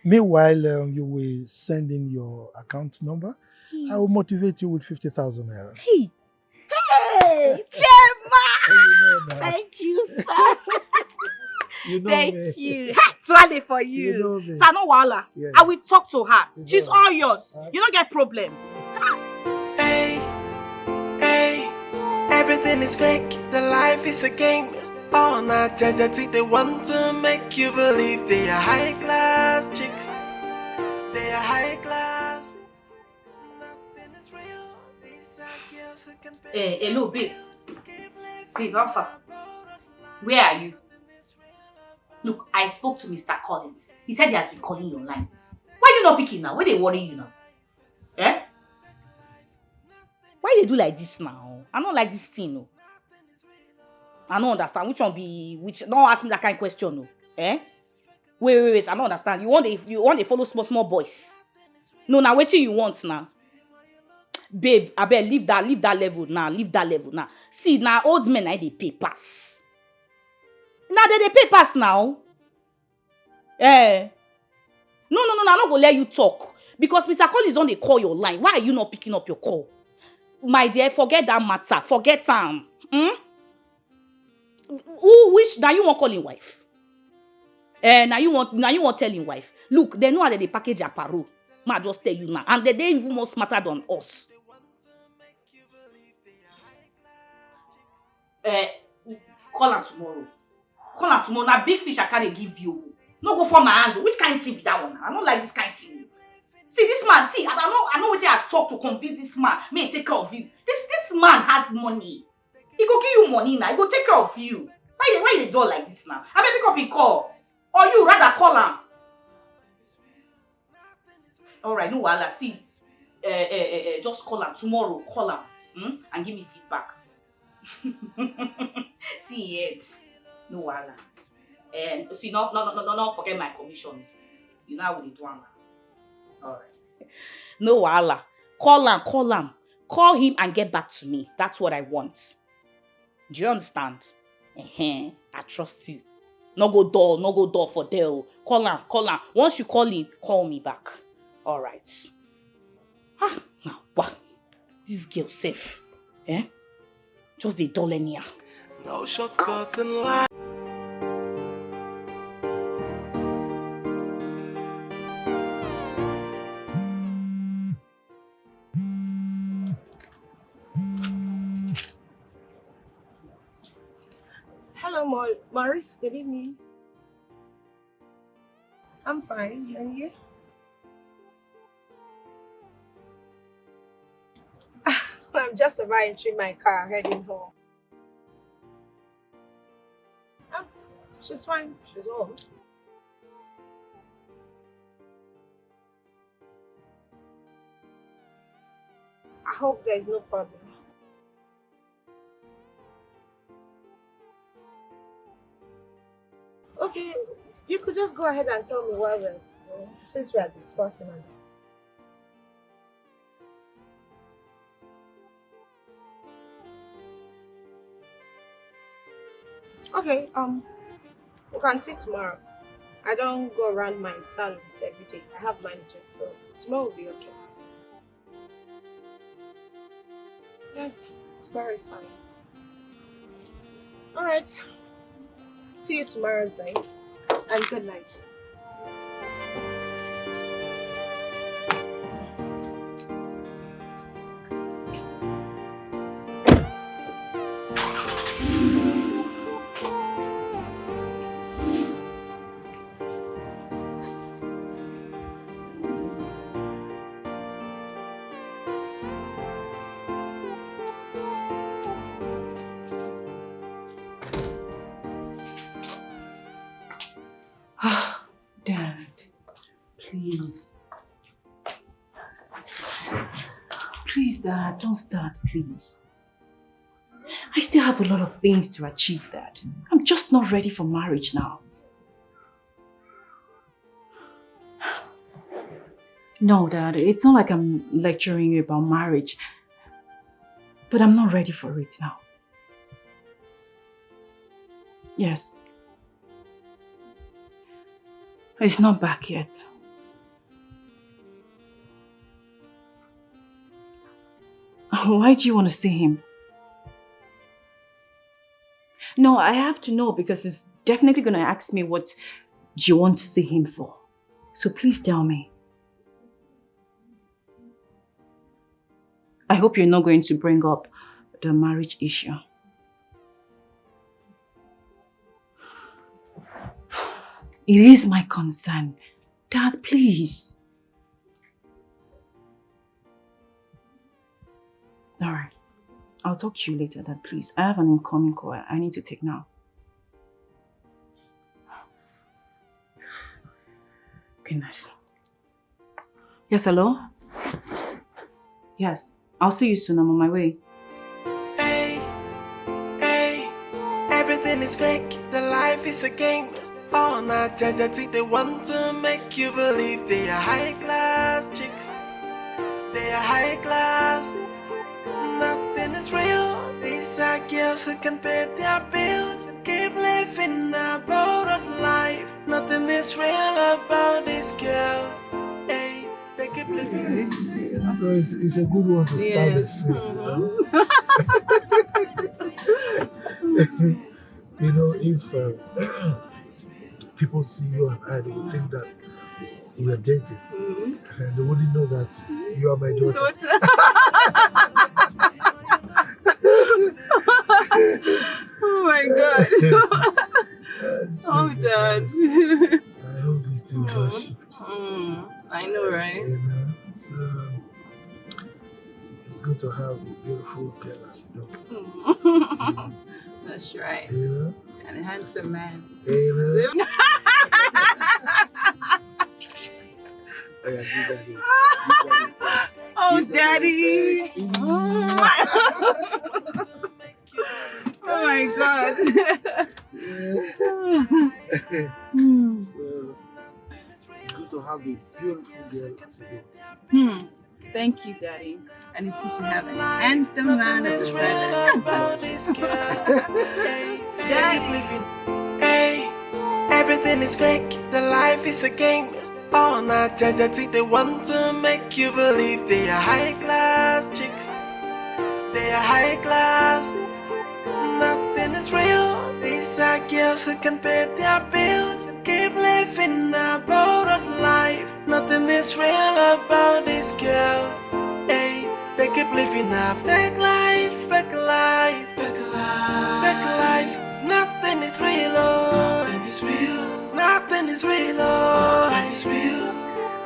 Meanwhile, you will send in your account number. I will motivate you with 50,000 naira. Hey! Hey! Chema! You know now. Thank you, sir. You know Thank me. you. Swallow for you. You know me. Sir, no wahala. Yeah. I will talk to her. You She's know. all yours. You don't get problem. Hey, hey, everything is fake. The life is a game. Oh, not judge. They want to make you believe they are high class chicks. They are high class. Nothing is real. These are girls who can pay. Hello, babe. Babe, how far? Where are you? Look, I spoke to Mr. Collins. He said he has been calling you online. Why you not picking now? Why they worry you now? Eh? Why they do like this now? I don't like this thing, no. I don't understand which one be which. Don't ask me that kind of question, no. Eh? Wait. I don't understand. You want to follow small boys? No, now what you want now? Babe, I bet leave that level now. See, now old men they pay pass. Now they pay pass now. Eh? No, I'm not gonna let you talk. Because Mr. Collins on they call your line. Why are you not picking up your call? My dear, forget that matter. Forget him. Which now you want calling wife? Now you want telling wife. Look, they know how they package a paro. Ma just tell you now. And they even more smarter than us. Call her tomorrow. Now big fish I can't give you. No go for my hand. Which kind of thing be that one? I don't like this kind of thing. See this man. See, I know what I talk to convince this man. May take care of you. This man has money. He go give you money now. He go take care of you. Why you do like this now? I may pick up a call. Or you rather call him. Alright, no wahala. See, just call him tomorrow. Call him and give me feedback. See, yes, no wahala. And see, no, forget my commissions. You know how we do one. Alright. No wahala. Call him. Call him and get back to me. That's what I want. Do you understand? I trust you. No go door for Dale. Call him. Once you call him, call me back. Alright. Now what? This girl safe. Just the dull anyhow. No shortcut in life. Hello, Maurice. Good evening. I'm fine. And you? I'm just about entering my car, heading home. She's fine. She's home. I hope there's no problem. Okay, you could just go ahead and tell me why since we are discussing it. Okay, we can see tomorrow. I don't go around my salons every day. I have managers, so tomorrow will be okay. Yes, tomorrow is fine. Alright. See you tomorrow's night. And good night. Dad, please. Please, Dad, don't start, please. I still have a lot of things to achieve, Dad. I'm just not ready for marriage now. No, Dad, it's not like I'm lecturing you about marriage. But I'm not ready for it now. Yes. He's not back yet. Why do you want to see him? No, I have to know because he's definitely going to ask me what you want to see him for. So please tell me. I hope you're not going to bring up the marriage issue. It is my concern. Dad, please. Alright. I'll talk to you later, Dad, please. I have an incoming call I need to take now. Goodness. Yes, hello? Yes. I'll see you soon. I'm on my way. Hey, hey, everything is fake. The life is a game. Oh, not judge. They want to make you believe they are high class chicks. They are high class. Nothing is real. These are girls who can pay their bills. Keep living a borrowed life. Nothing is real about these girls. Hey, they keep living. So it's a good one to start the scene, you know? If people see you and I, they will think that we are dating. And they wouldn't know that you are my daughter. Oh my God. Oh, Dad. I hope these things will shift. I know, right? You know? So it's good to have a beautiful girl as a daughter. You know? That's right. You know? And a handsome man. You know? Oh, Daddy. Oh my God. So it's good to have a beautiful girl as a daughter. Thank you, Daddy. And it's good to have a handsome man as a brother. Hey, everything is fake. The life is a game. Oh, not judge. They want to make you believe they are high class chicks. They are high class. Nothing is real. These are girls who can pay their bills. Keep living a borrowed life. Nothing is real about these girls. Hey, they keep living a fake life, fake life, fake life, fake life. Nothing is real, oh. Nothing is real. Nothing is real, oh. Nothing is real.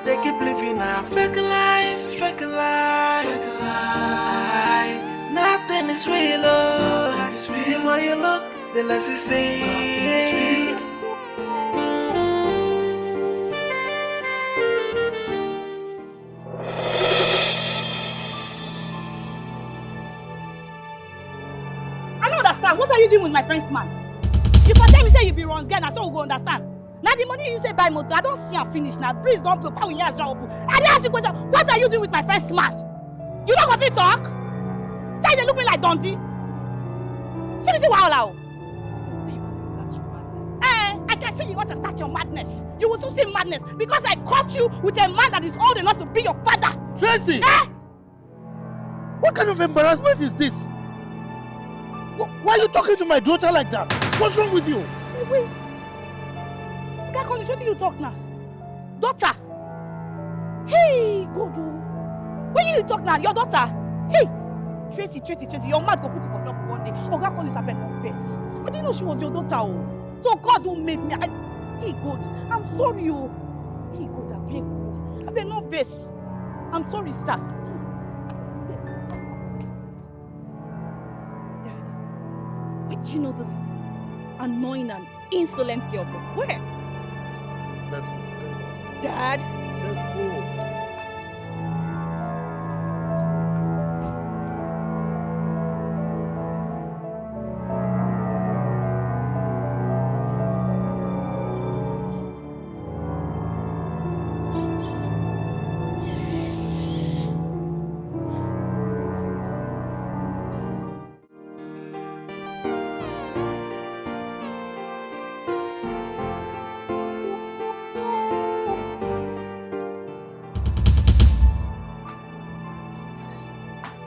They keep living a fake life, fake life, fake life. Nothing is real, oh. Nothing is real. The more you look, the less you see. I don't understand. What are you doing with my friend's man? You can tell me say you be wrong again, so we go understand. Now the money you say buy motor, I don't see her finish now. Breeze don't blow. How you hear job? I didn't ask you question. What are you doing with my friend's man? You don't want to talk? Say they look me like Dundee. See me see wow. I can see you want to start your madness. You will soon see madness because I caught you with a man that is old enough to be your father. Tracy! What kind of embarrassment is this? Why are you talking to my daughter like that? What's wrong with you? Wait. You can't call this. What do you talk now? Daughter. Hey, God. When you talk now, your daughter. Hey. Tracy, your man go put you for trouble one day. Oh, God, call this happen on face. I didn't know she was your daughter. Oh. So God who made me. Hey, God, I'm sorry. Oh. Hey, God, I beg no face. I'm sorry, sir. Dad, where did you know this annoying and insolent girl from? Where? Let's go. Dad? Let's go.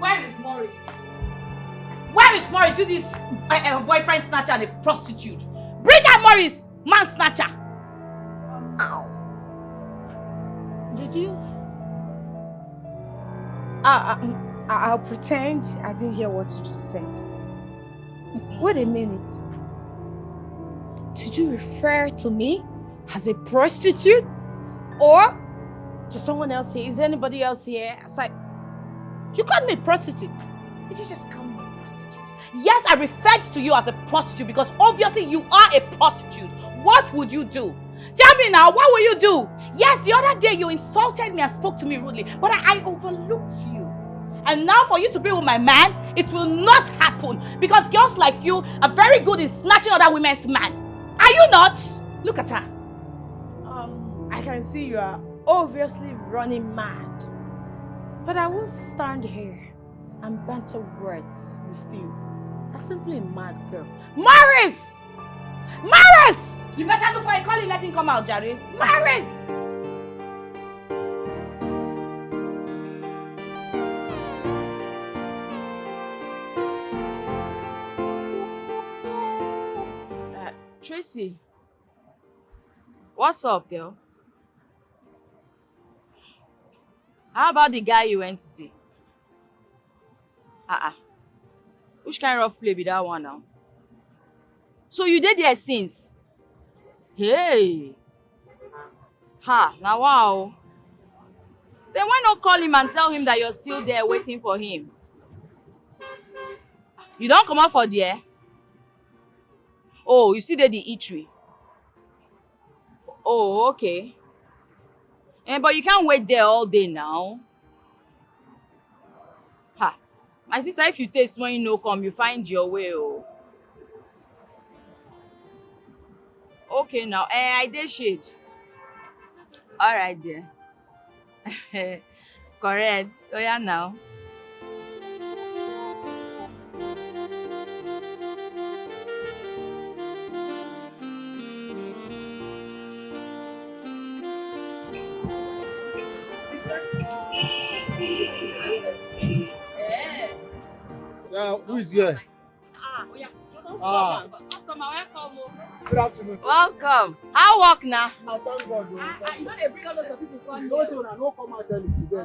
Where is Morris? Where is Morris? You this boyfriend snatcher and a prostitute. Bring out Morris, man snatcher. Did you? I'll pretend I didn't hear what you just said. Wait a minute. Did you refer to me as a prostitute? Or to someone else here? Is there anybody else here? Aside? You called me a prostitute. Did you just call me a prostitute? Yes, I referred to you as a prostitute because obviously you are a prostitute. What would you do? Tell me now, what will you do? Yes, the other day you insulted me and spoke to me rudely, but I overlooked you. And now for you to be with my man, it will not happen because girls like you are very good in snatching other women's man. Are you not? Look at her. I can see you are obviously running mad. But I won't stand here and banter words with you. I'm simply a mad girl. Morris! Morris! You better look for a call and let him come out, Jerry. Morris! Tracy, what's up, girl? How about the guy you went to see? Which kind of rough play be that one now? So you did there since? Hey! Now wow. Then why not call him and tell him that you're still there waiting for him? You don't come out for there? Oh, you still there the eatery? Oh, okay. But you can't wait there all day now. My sister, if you taste when you no come, you find your way. Oh. Okay now, I did shade. Alright there. Correct. Oh yeah now. Yeah, who is here? Customer, welcome. Good afternoon. Welcome. How work now? I thank God. You know they bring all those people come No, so I no come out early today.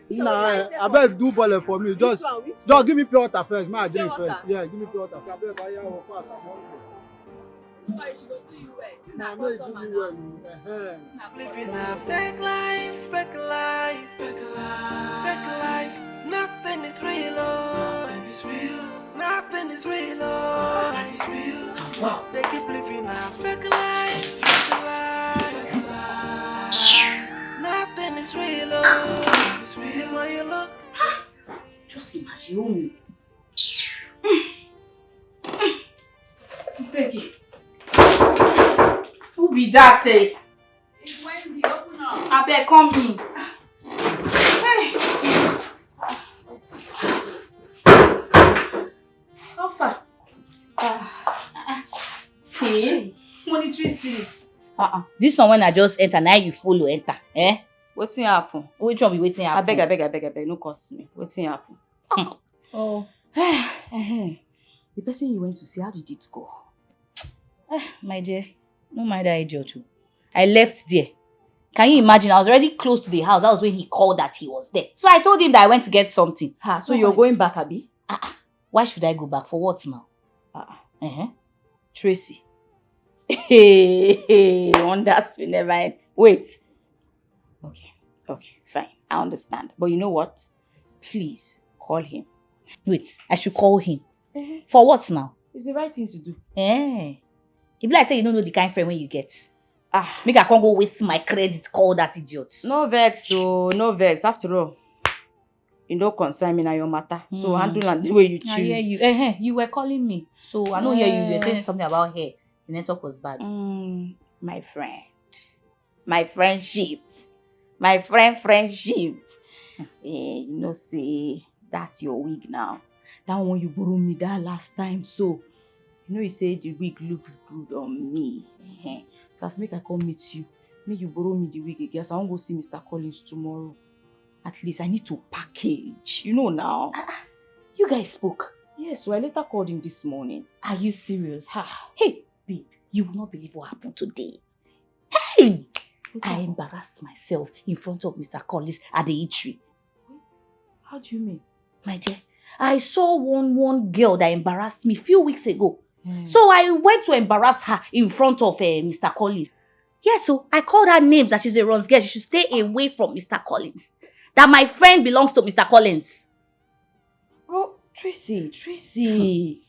That's nah, I bet do ball for me. Just give me pure water first. My drink first. Yeah, give me pure water. I bet I will pass. No, she go do you well. Nah, no, do me well. Living a fake life, fake life, fake life, fake life. Nothing is real, oh. Nothing is real. Nothing is real, oh. Nothing is real. Wow. They keep living a fake life, fake life, fake life. Nothing is real, oh. Nothing is real. The more you look, Just imagine. Becky. Who be that, say? It's Wendy, open up. I beg, come in. Hey. How far? Hey. Monetary spirits. This one when I just enter, now you follow enter. Eh? Wetin happen? Which one be waiting happen? I beg, no cost me. Wetin happen? Oh. The person you went to see, how did it go? My dear, no mind that idiot too. I left there. Can you imagine? I was already close to the house. That was when he called that he was there. So I told him that I went to get something. So you're going back, Abi? Why should I go back? For what now? Tracy. Hey, wonders will never end. Wait. Okay, fine. I understand. But you know what? Please, call him. Wait, I should call him. For what now? It's the right thing to do. It be like say you don't know the kind of friend when you get. Make I can't go waste my credit, call that idiot. No vex, so no vex. After all, you don't concern me now your matter. So handle and the way you choose. I hear you. You were calling me. So I know hear you. You were saying something about hair. The network was bad. My friend. My friendship. My friendship. You know, say, that's your wig now. That one you borrowed me that last time. So, you know, you say the wig looks good on me. So, as make I come meet you. Make you borrow me the wig again. So, I won't go see Mr. Collins tomorrow. At least I need to package. You know now. You guys spoke. Yes, so I later called him this morning. Are you serious? Hey, babe, you will not believe what happened today. Hey! I embarrassed myself in front of Mr. Collins at the eatery. How do you mean? My dear, I saw one girl that embarrassed me a few weeks ago. So I went to embarrass her in front of Mr. Collins. Yes, so I called her names that she's a Ross girl. She should stay away from Mr. Collins. That my friend belongs to Mr. Collins. Oh, Tracy.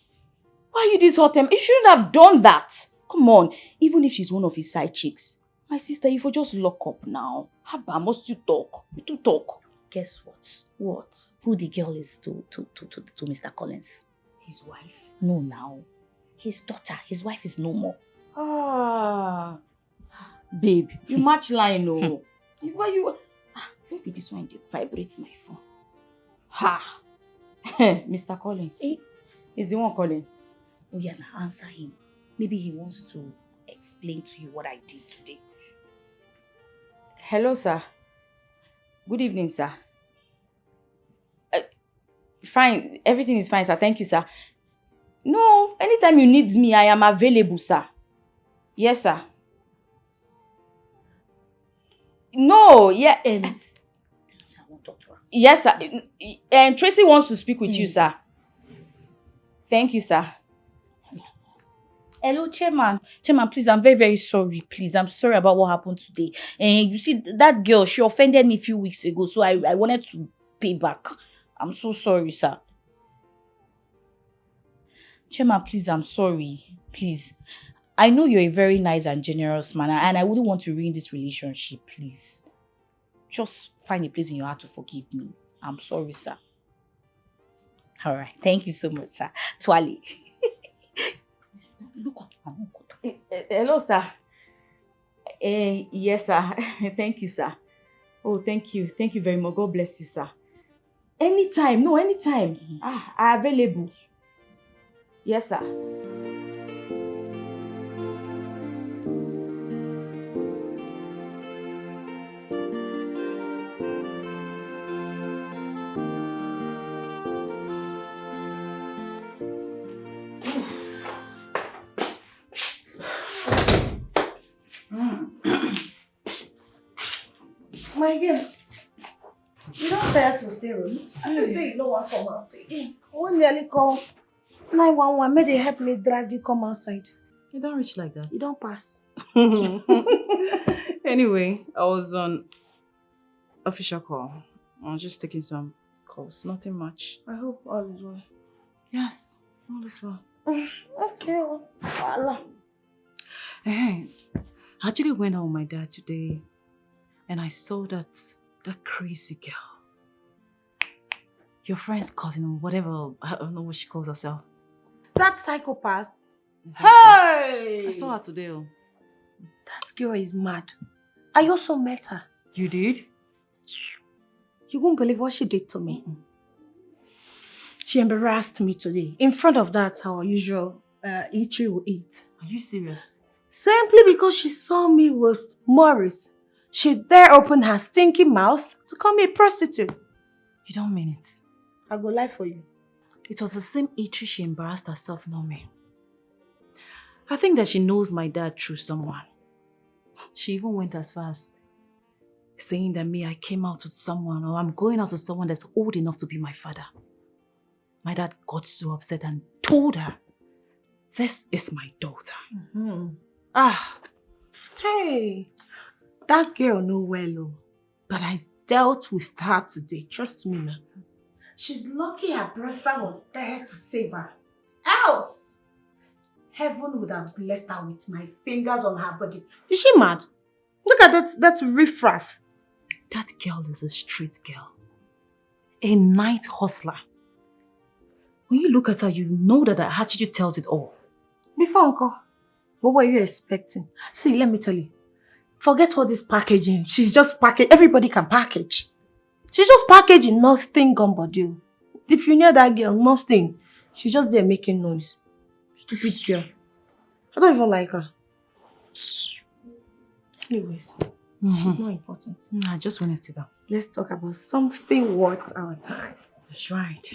Why are you this hot? You shouldn't have done that. Come on. Even if she's one of his side chicks. My sister, if you just lock up now. Haba, must you talk? You to talk. Guess what? What? Who the girl is to Mr. Collins? His wife? No, now. His daughter. His wife is no more. Babe, you match line, no. Why you... Maybe this one did vibrate my phone. Mr. Collins. Is the one calling? Oh yeah, now answer him. Maybe he wants to explain to you what I did today. Hello, sir. Good evening, sir. Fine. Everything is fine, sir. Thank you, sir. No, anytime you need me, I am available, sir. Yes, sir. No, yeah. I won't talk to her. Yes, sir. Tracy wants to speak with you, sir. Thank you, sir. Hello, Chairman. Chairman, please, I'm very, very sorry. Please, I'm sorry about what happened today. And you see, that girl, she offended me a few weeks ago, so I wanted to pay back. I'm so sorry, sir. Chairman, please, I'm sorry. Please. I know you're a very nice and generous man, and I wouldn't want to ruin this relationship, please. Just find a place in your heart to forgive me. I'm sorry, sir. All right. Thank you so much, sir. Twali. Hello, sir. Yes, sir. Thank you, sir. Oh, thank you. Thank you very much. God bless you, sir. Anytime. No, anytime. I'm available. Yes, sir. My girl, you don't tire to stay room. I just say you don't want to come out again. One nearly call 911, may they help me drag you come outside. You don't reach like that. You don't pass. Anyway, I was on official call. I was just taking some calls. Nothing much. I hope all is well. Yes, all is well. Okay, well, voila. Hey, I actually went out with my dad today and I saw that crazy girl. Your friend's cousin or whatever, I don't know what she calls herself. That psychopath? Exactly. Hey! I saw her today. Oh. That girl is mad. I also met her. You did? You won't believe what she did to me. She embarrassed me today. In front of that, our usual eatery will eat. Are you serious? Simply because she saw me with Morris. She dare open her stinky mouth to call me a prostitute. You don't mean it. I go lie for you. It was the same eatery she embarrassed herself, not me. I think that she knows my dad through someone. She even went as far as saying that I came out with someone, or I'm going out with someone that's old enough to be my father. My dad got so upset and told her, this is my daughter. Hey, that girl know well, but I dealt with her today. Trust me now. She's lucky her brother was there to save her. Else, heaven would have blessed her with my fingers on her body. Is she mad? Look at that, that's riffraff. That girl is a street girl. A night hustler. When you look at her, you know that her attitude tells it all. Before, Uncle, what were you expecting? See, let me tell you. Forget all this packaging. She's just packaging. Everybody can package. She's just packaging, nothing gone but you. If you near that girl, nothing. She's just there making noise. Stupid girl. I don't even like her. Anyways. She's not important. I just want to sit down. Let's talk about something worth our time. That's right.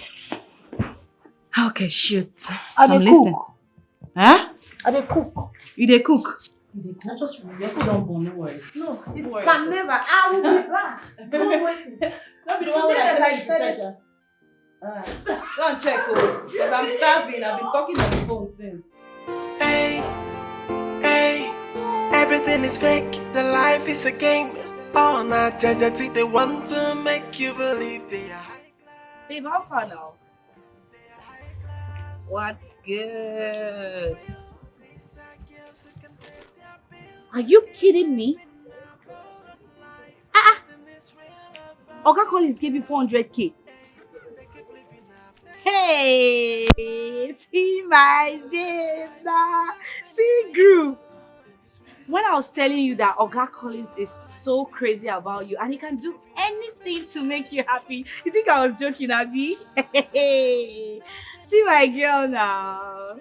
Okay, shoot. I'm listening. cook. Huh? I dey cook. You dey cook? I just remember. Your food don't burn, no worry. No, it worry, can sir. never. I will be back. Don't wait. Don't be the one one that that said said Go and check, because I'm starving. I've been talking on the phone since. Hey, hey, everything is fake. The life is a game. Oh, not judge. They want to make you believe they are high class. Babe, how far now? What's good? Are you kidding me? Oga Collins gave you 400k. Hey, see my babe now. See group. When I was telling you that Oga Collins is so crazy about you and he can do anything to make you happy, you think I was joking, Abby? Hey, see my girl now.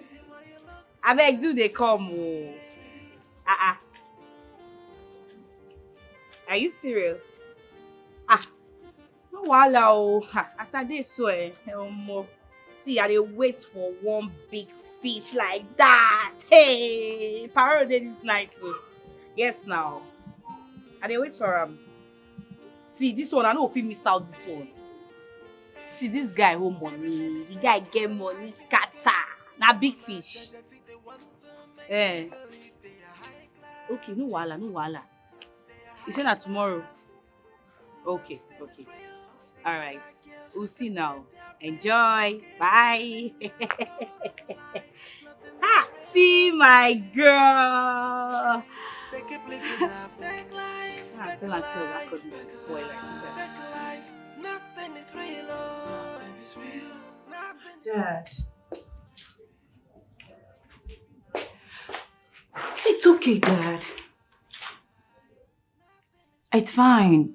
I beg, do they come? Are you serious? No wahala o. As I dey so see, I dey wait for one big fish like that. Hey, Paro dey this night too. Yes now. I dey wait for him. See, this one I no fit miss out this one. See, this guy hold money. The guy get money scatter. Na big fish. Okay, no wahala, no wahala. You say that tomorrow? Okay. All right. We'll see now. Enjoy. Bye. See my girl. Tell her so that could be a spoiler. Nothing is real. Dad. It's okay, Dad. It's fine.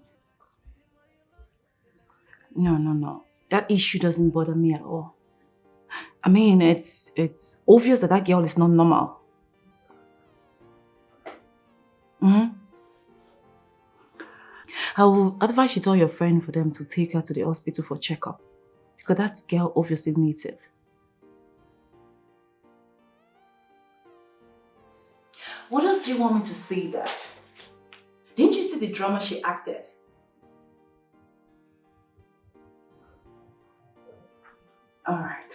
No. That issue doesn't bother me at all. I mean, it's obvious that girl is not normal. I will advise you tell your friend for them to take her to the hospital for checkup. Because that girl obviously needs it. What else do you want me to say, Dad? Didn't you see the drama she acted? All right.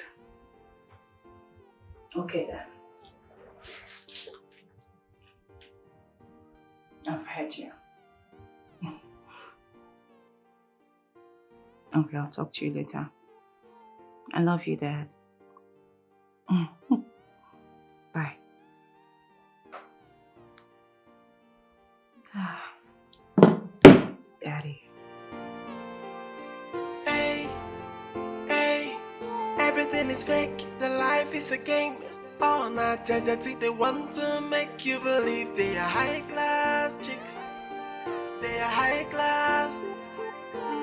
Okay then. I've heard you. Okay, I'll talk to you later. I love you, Dad. Bye. Daddy. Hey, everything is fake. The life is a game. Oh, not judge. They want to make you believe they are high class chicks. They are high class.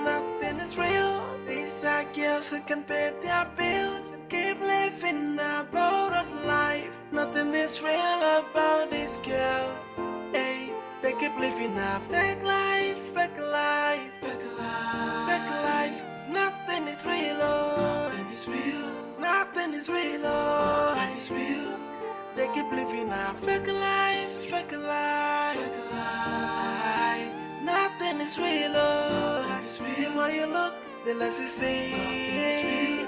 Nothing is real. These are girls who can pay their bills. Keep living a borrowed life. Nothing is real about these girls. Hey, they keep living a fake life, fake life, fake life, fake life. Nothing is real, nothing is real, nothing is real, nothing is real. They keep living a fake life, fake life, fake life. Nothing is real, nothing is real. The more you look, the less you see.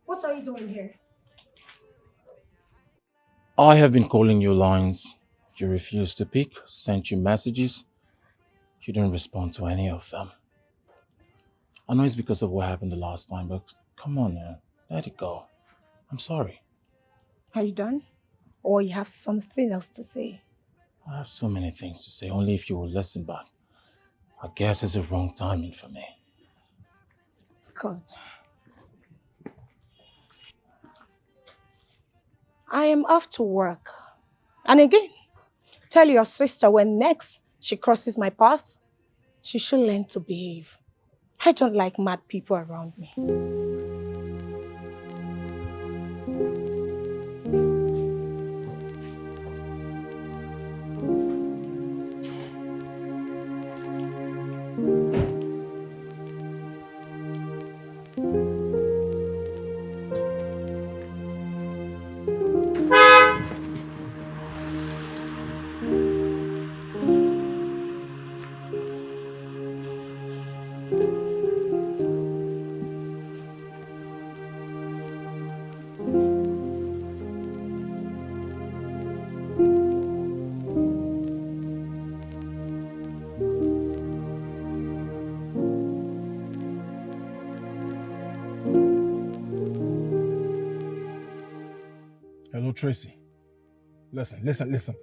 What are you doing here? I have been calling your lines. You refuse to pick, sent you messages. You didn't respond to any of them. I know it's because of what happened the last time, but come on now, let it go. I'm sorry. Are you done? Or you have something else to say? I have so many things to say, only if you will listen back. I guess it's the wrong timing for me. God. I am off to work. And again, tell your sister when next she crosses my path, she should learn to behave. I don't like mad people around me. Hello, Tracy. Listen.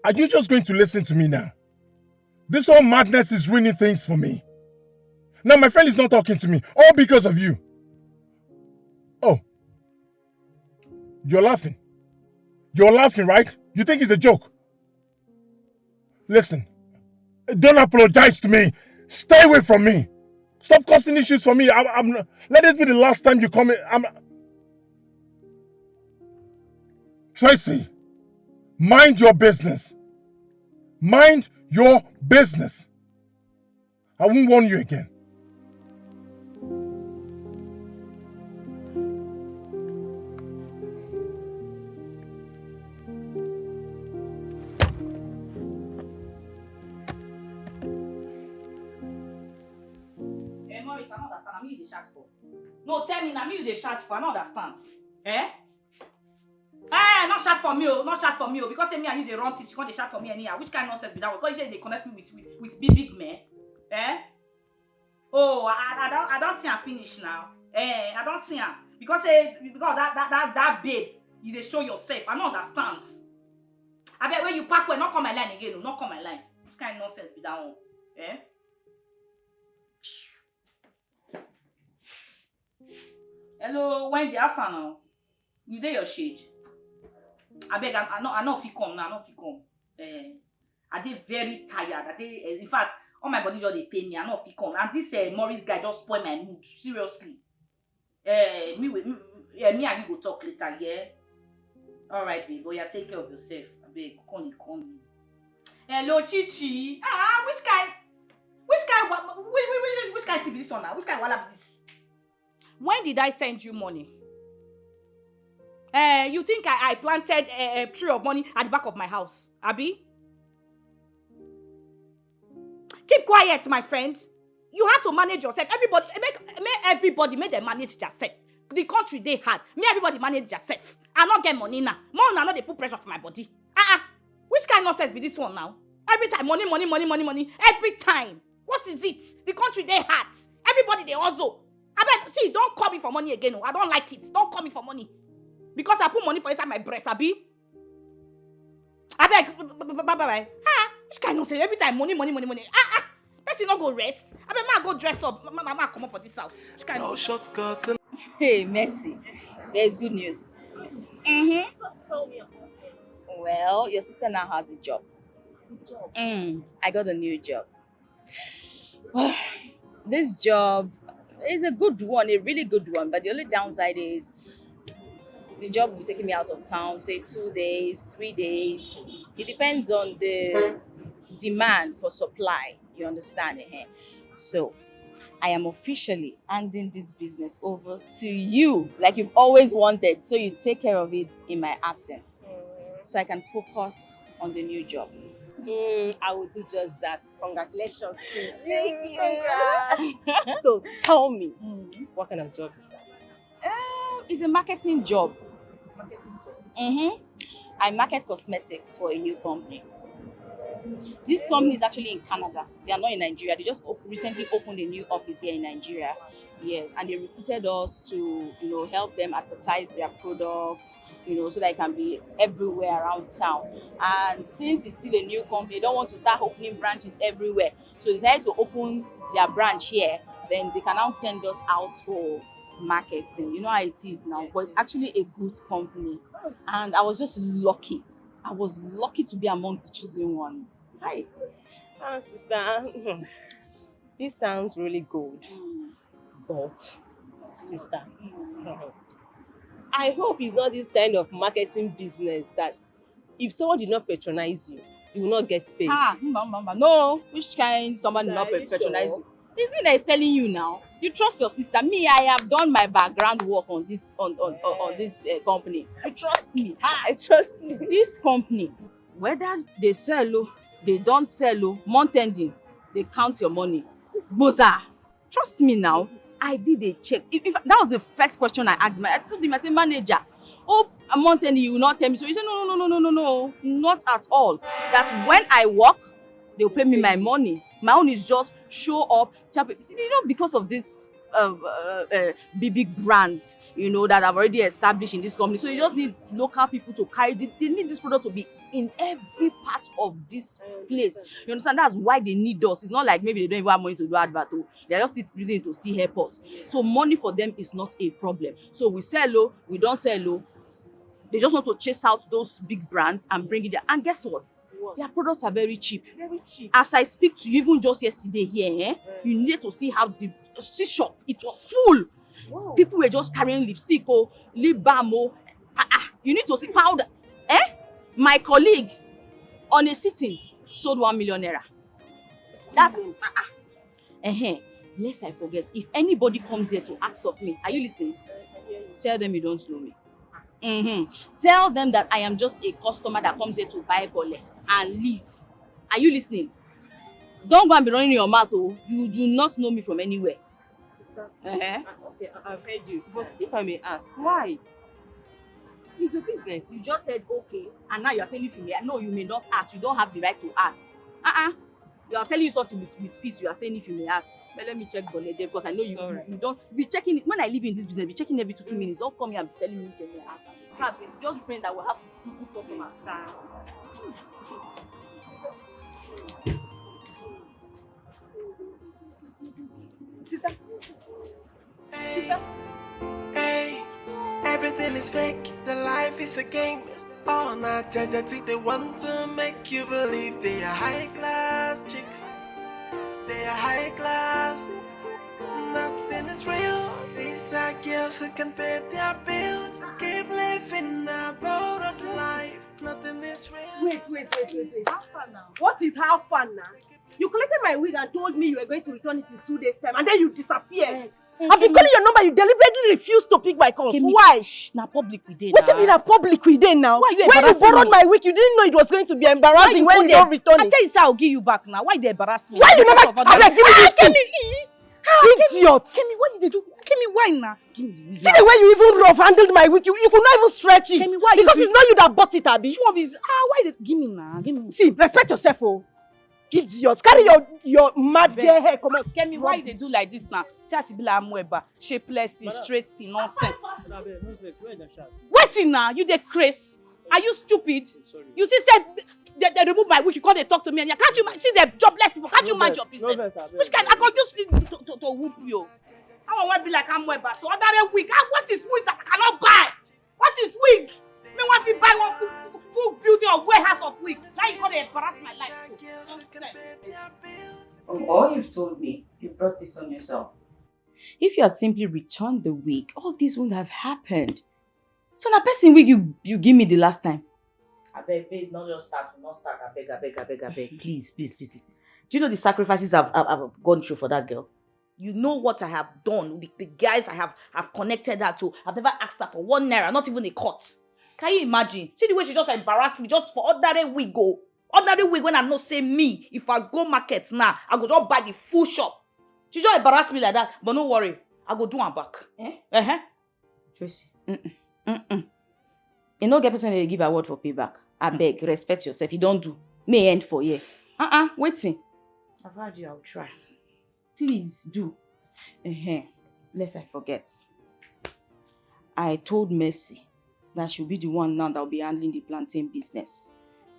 Are you just going to listen to me now? This whole madness is ruining things for me. Now my friend is not talking to me, all because of you. Oh. You're laughing. You're laughing, right? You think it's a joke? Listen. Don't apologize to me. Stay away from me. Stop causing issues for me. Let this be the last time you come in. Tracy, mind your business. Mind your business. I won't warn you again. Hey, Maurice, I don't understand. I'm you the shout for. No, tell me, I'm you the shout for. I don't understand. Eh? Eh, not shout for me, oh. Not shout for me, oh. Because me and you they run things, you can't shout for me anyhow. Which kind of nonsense be that? Because they connect me with big men. Eh? Oh, I don't see her finish now. Eh, I don't see her. Because that babe, you they show yourself. I don't understand. I bet when you pack well, not come my line again, no, not come my line. Which kind of nonsense be that one? Eh? Hello, Wendy, how far now? You dey your shade? I beg, I know if you come now, I know if you come. I dey very tired. In fact, all my body just dey pain me. I know if you come. And this Maurice guy just spoil my mood. Seriously. Me and you go talk later, yeah? Alright, babe. But yeah, take care of yourself. I beg, come. Hello, Chichi. Which kind thing be this one now? Which kind wala be this? When did I send you money? You think I planted a tree of money at the back of my house, Abby? Keep quiet, my friend. You have to manage yourself. Everybody make them manage themselves. The country they had. Everybody manage themselves. I not get money now. More now they put pressure for my body. Which kind of nonsense be this one now? Every time, money. Every time. What is it? The country they had. Everybody they also. See, don't call me for money again. No. I don't like it. Don't call me for money. Because I put money for inside my breast, Abi. I beg, bye. Which kind of say every time money. Person not go rest. I beg, ma go dress up. Ma come up for this house. Which kind of shortcut. Hey, Mercy. There's good news. Mm-hmm. Tell me about it. Well, your sister now has a job. I got a new job. This job is a good one, a really good one. But the only downside is the job will be taking me out of town, say 2 days, 3 days. It depends on the demand for supply, you understand? So, I am officially handing this business over to you, like you've always wanted, so you take care of it in my absence. So I can focus on the new job. I will do just that. Congratulations to you. Thank you. So, tell me, what kind of job is that? It's a marketing job. I market cosmetics for a new company. This company is actually in Canada. They are not in Nigeria. They just recently opened a new office here in Nigeria. Yes, and they recruited us to, help them advertise their products, so that it can be everywhere around town. And since it's still a new company, they don't want to start opening branches everywhere. So they decided to open their branch here then they can now send us out for marketing. You know how it is now, but it's actually a good company. And I was just lucky. I was lucky to be amongst the chosen ones. Hi. Sister, this sounds really good. But, sister, I hope it's not this kind of marketing business that if someone did not patronize you, you will not get paid. No, which kind someone did not patronize you? It's me that is telling you now. You trust your sister. Me, I have done my background work on this company. You trust me. I trust you. This company, whether they sell, they don't sell, month ending, they count your money. Boza, trust me now. I did a check. If that was the first question I asked him. I told him, I said, manager, oh, a month ending, you will not tell me. So he said, no, not at all. That when I work, they'll pay me my money. My own is just show up, tell people, because of this big brands, that have already established in this company. So you just need local people to carry. They need this product to be in every part of this place. You understand? That's why they need us. It's not like maybe they don't even have money to do advert. They're just using it to still help us. So money for them is not a problem. So we sell low, we don't sell low. They just want to chase out those big brands and bring it there. And guess what? Their products are very cheap. Very cheap. As I speak to you, even just yesterday here, you need to see how the shop, it was full. Wow. People were just carrying lipstick, lip balm. You need to see powder. My colleague on a sitting sold 1 million naira. That's lest I forget, if anybody comes here to ask of me, are you listening? Tell them you don't know me. Tell them that I am just a customer that comes here to buy gole and leave. Are you listening? Don't go and be running your mouth. You do not know me from anywhere. Sister, okay, I've heard you. But if I may ask, why? It's your business. You just said okay, and now you are saying if you may. No, you may not ask. You don't have the right to ask. You are telling you something with peace. You are saying if you may ask. But let me check gole there because I know you don't be checking it. When I live in this business, be checking every 2 minutes. Don't come here and be telling me if you may ask. In fact, we just praying that we'll have good customers. Sister. Hey, everything is fake. The life is a game. All night, they want to make you believe they are high class chicks. They are high class. Nothing is real. These are girls who can pay their bills. Keep living a borrowed life. Nothing is real. Wait. How far now? What is how far now? You collected my wig and told me you were going to return it in 2 days' time, and then you disappeared. I've been calling your number, you deliberately refused to pick my calls. Why? Now public we did. What in a public we did now? Why you when you borrowed my wig, you didn't know it was going to be embarrassing when you don't return it. I tell you, I'll give you back now. Why the embarrassment? Why you never? Give me this thing. Idiot. Kemi, what did you do? Kemi, why now? Give me the wig. See the way you even rough handled my wig. You could not even stretch it. Kemi, why because it's not you that bought it, Abi. Why is it? Give me now. Give me. See, respect yourself, Idiot. Carry your mad gay hair. Come on. Kemi, why they do like this now? See as Ibila Amweba, shapeless, straight, nonsense. Waiting now, you the Chris. Are you stupid? You see, said they remove my wig. You can't talk to me, and you can't you see the jobless people. Can't you mind your business? Which kind? I could use it to whoop you. I want to be like Amweba. So other wig. What is wig that I cannot buy? What is wig? Me want to buy one full beauty or warehouse of wig. Now you gonna embarrass my life. From all you've told me, you brought this on yourself. If you had simply returned the wig, all this wouldn't have happened. So na person wig you give me the last time. I beg, babe, not start. I beg. Please. Do you know the sacrifices I've gone through for that girl? You know what I have done, the guys I have connected her to. I've never asked her for 1 naira, not even a cut. Can you imagine? See the way she just embarrassed me just for ordinary wig go. Ordinary wig when I know say me. If I go market now, I go just buy the full shop. She just embarrassed me like that. But no worry, I go do her back. Tracy. You know, get person they give award for payback. I beg, respect yourself. You don't do. May end for you. Waiting. I've heard you. I'll try. Please do. Lest I forget. I told Mercy that she'll be the one now that will be handling the plantain business.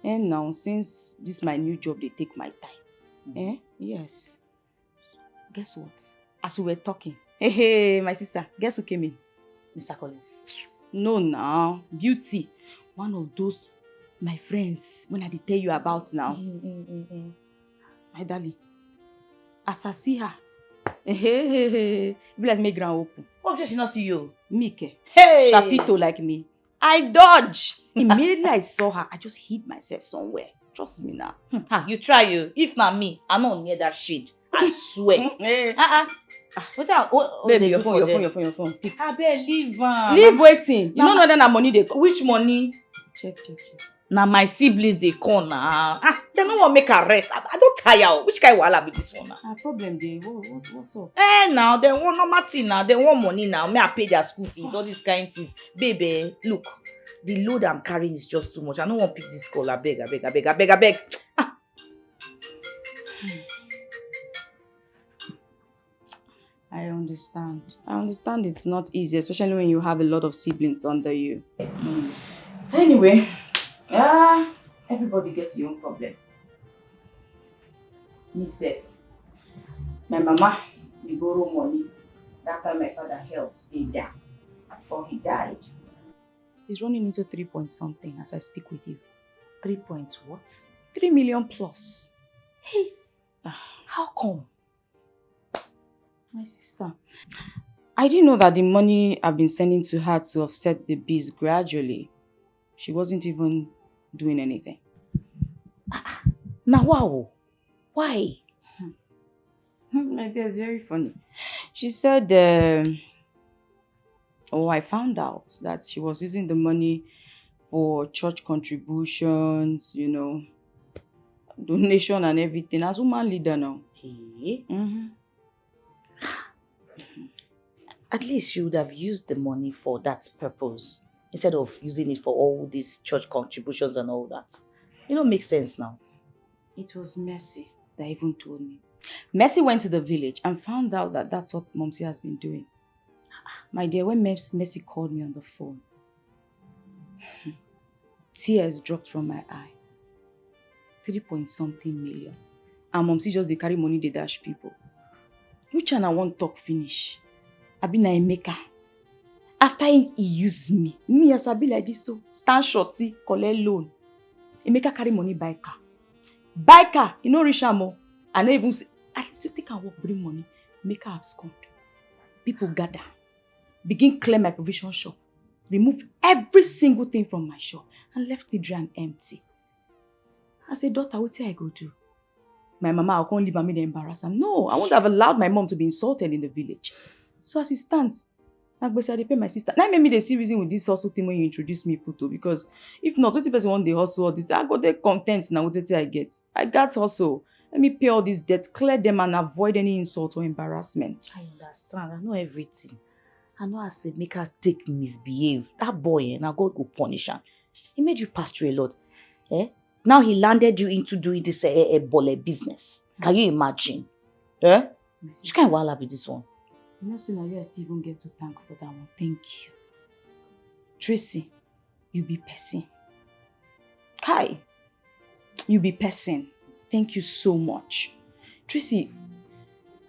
And now, since this is my new job, they take my time. Yes. Guess what? as we were talking, hey, my sister, guess who came in? Mr. Collins. No, now, Beauty. One of those, my friends, when I did tell you about now. My darling, as I see her, be like me grand open. Oh, she not see you. Mike, Hey! Chapito like me. I dodge. Immediately I saw her, I just hid myself somewhere. Trust me now. You try you. If not me, I'm not near that shit. I swear. Baby, your phone. Pick. I better leave. Leave waiting. You don't know that money they come. Which money? Check. Now my siblings they come now. They don't want make a rest. I don't tire. Which kind of wahala be this one now? Problem there. What's up? Now they want normal thing now. They want money now. May I pay their school fees? All these kind of things. Baby, look. The load I'm carrying is just too much. I don't want to pick this call. I beg. I understand it's not easy, especially when you have a lot of siblings under you. Anyway, everybody gets your own problem. Me said, my mama, we borrow money. That time my father helped stay down before he died. He's running into 3 point something as I speak with you. 3 points what? 3 million plus. Hey, how come? My sister, I didn't know that the money I've been sending to her to offset the bills gradually. She wasn't even doing anything. Now wow. Why? My dear, it's very funny. She said, I found out that she was using the money for church contributions, donation and everything. As woman leader now. Hey. At least you would have used the money for that purpose instead of using it for all these church contributions and all that. You know, makes sense now. It was Mercy that even told me. Mercy went to the village and found out that that's what Momsy has been doing. My dear, when Mercy called me on the phone, tears dropped from my eye. 3 point something million. And Momsy just they carry money, they dash people. Which one I want talk finish? I be na Emeka. After he used me as I be like this, so stand shorty, collect loan. Emeka carry money buy car. Buy car, you know rich amo. I know even say, I still think I work bring money. Make her abscond. People gather. Begin clear my provision shop. Remove every single thing from my shop and left me dry and empty. As a daughter, what I go do? My mama, I can't leave me to embarrass her. No, I wouldn't have allowed my mom to be insulted in the village. So as it stands, I pay my sister. Now maybe they see reason with this hustle thing when you introduce me Puto, because if not, 20% want they hustle all this. I got their content now. What I get? I got hustle. Let me pay all these debts, clear them, and avoid any insult or embarrassment. I understand. I know everything. I know I said make her take misbehave. That boy, now God go punish him. He made you pass through a lot. Now he landed you into doing this bole business. Can you imagine? Which kind of wahala be this one? You know, so now you still even get to thank for that one. Thank you. Tracy, you be person. Kai, you be person. Thank you so much. Tracy,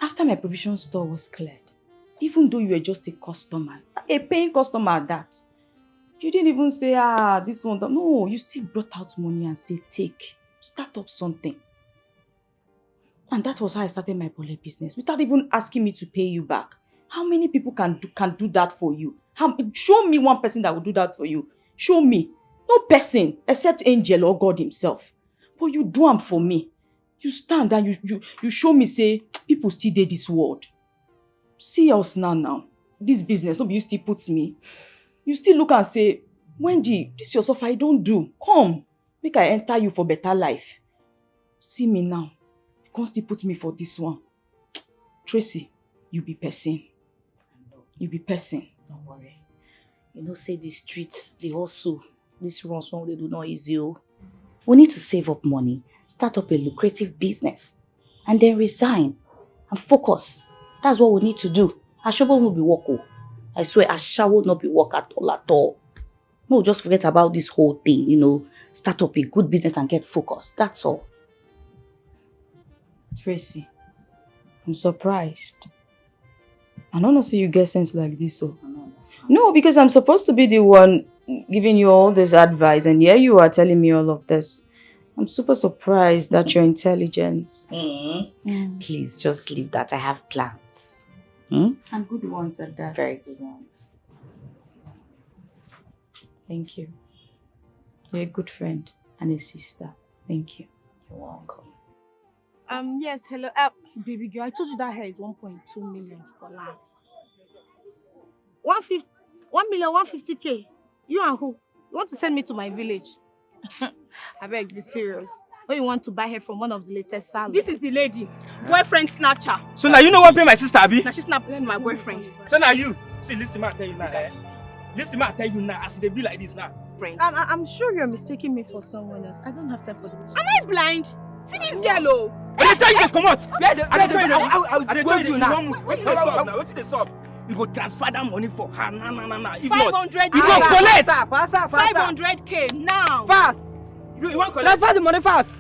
after my provision store was cleared, even though you were just a customer, a paying customer at that, you didn't even say, this one. No, you still brought out money and say, take, start up something. And that was how I started my bole business, without even asking me to pay you back. How many people can do that for you? Show me one person that will do that for you. Show me. No person, except Angel or God himself. But you do them for me. You stand and you show me, say, people still did this world. See us now. This business, nobody still puts me. You still look and say, Wendy, this yourself I don't do. Come, make I enter you for better life. See me now. You can't still put me for this one. Tracy, you be person. You be person. Don't worry. You know, say the streets, they also, this runs one they do not easy. We need to save up money, start up a lucrative business, and then resign and focus. That's what we need to do. Ashobo will be work. I swear, Asha will not be work at all. No, just forget about this whole thing, start up a good business and get focused. That's all. Tracy, I'm surprised. I don't know so you get sense like this, so. No, because I'm supposed to be the one giving you all this advice, and here you are telling me all of this. I'm super surprised at your intelligence. Please, just leave that. I have plans. And good ones at that. Very good ones. Thank you. You're a good friend and a sister. Thank you. You're welcome. Yes, hello. Baby girl, I told you that hair is 1.2 million for last. 1,150,000. You and who? You want to send me to my village? I beg, be serious. Or you want to buy hair from one of the latest salons? This is the lady. Boyfriend snatcher. So now you know what pay my sister, Abi? Now she snapped my boyfriend. So now you. See, listen, I tell you now, Listen, I tell you now, as they be like this now. Friend. I'm sure you're mistaking me for someone else. I don't have time for this. Am I blind? See this girl, oh. I tell you to come out. I tell you now. Wait till they stop now. Wait till they stop. You go transfer that money for her. Nah. If not, 500K. you go collect. 500K now. Fast. You want collect? Transfer the money fast.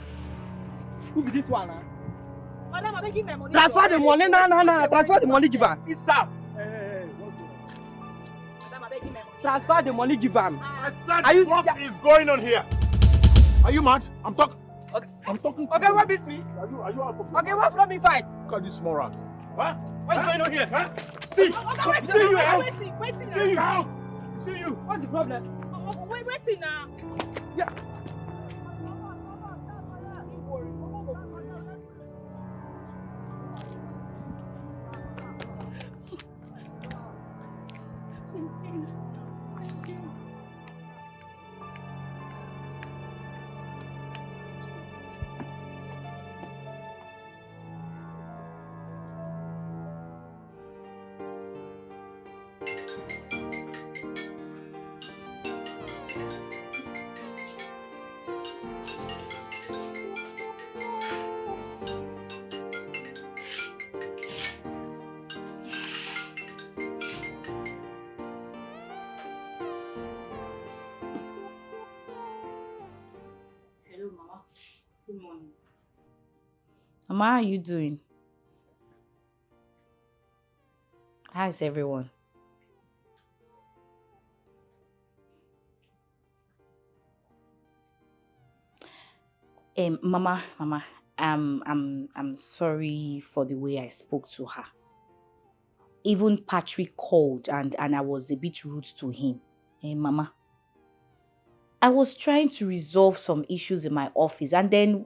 Who be this one? Madam, I'm making my money. Transfer the money. Nah. Transfer the money, give her. It's up. Madam, I'm making my money. Transfer the money, give her. I said, what is going on here? Are you mad? I'm talking. Okay. I'm talking. Okay, what beats me? Are you out of? Okay, what from me fight? Look at this small rat. What? What's going on here? Huh? See you out. Waiting See you out. See you. What's the problem? Waiting now. Yeah. Good morning. Mama, how are you doing? How is everyone? Mama, I'm sorry for the way I spoke to her. Even Patrick called and I was a bit rude to him. Mama, I was trying to resolve some issues in my office and then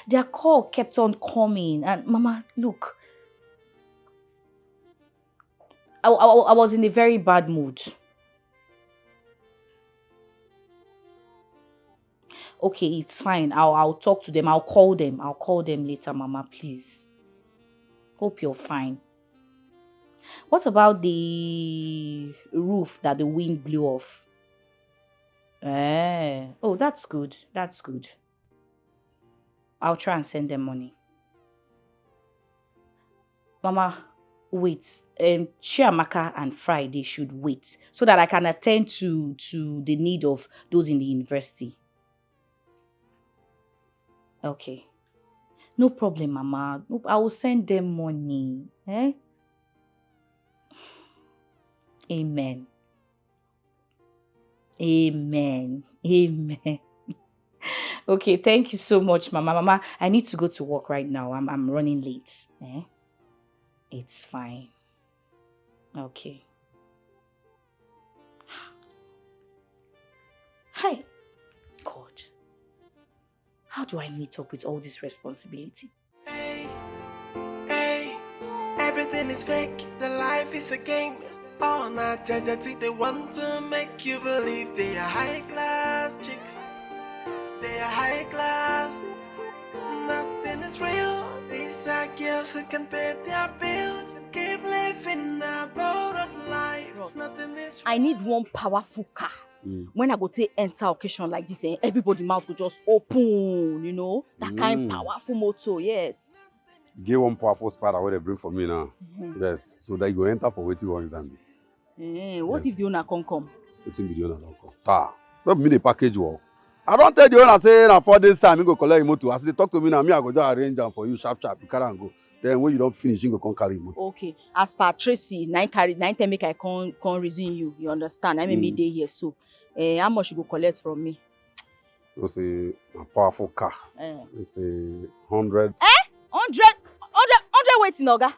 their call kept on coming. And Mama, look, I was in a very bad mood. Okay, it's fine. I'll talk to them. I'll call them later, Mama, please. Hope you're fine. What about the roof that the wind blew off? Oh, that's good. That's good. I'll try and send them money. Mama, wait. Chiamaka and Friday should wait so that I can attend to the need of those in the university. Okay. No problem, Mama. I will send them money. Amen. Amen. Amen. Okay, thank you so much, Mama. Mama, I need to go to work right now. I'm running late. It's fine. Okay. Hi. God. How do I meet up with all this responsibility? Hey, everything is fake. The life is a game. Oh, not judge. They want to make you believe they are high class chicks. They are high class. Nothing is real. These are girls who can pay their bills. Keep living a borrowed life. Nothing is real. I need one powerful car. When I go to enter occasion like this, everybody mouth go just open, you know? That kind of powerful motor, yes. Get one powerful spider where they bring for me now. Yes. So that you go enter for what you want exam. What if the owner can't come? What if the owner don't come? Don't mean the package work. I don't tell the owner say na for this time you go collect your motor. As they talk to me now, me I go just arrange them for you sharp. You carry and go. Then when you don't finish, you go come carry motor. Okay. As per Tracy, 9:10 make I come resume you. You understand? I may be day here. So how much you go collect from me? It's a powerful car. It's a 100. 100 waiting, Oga.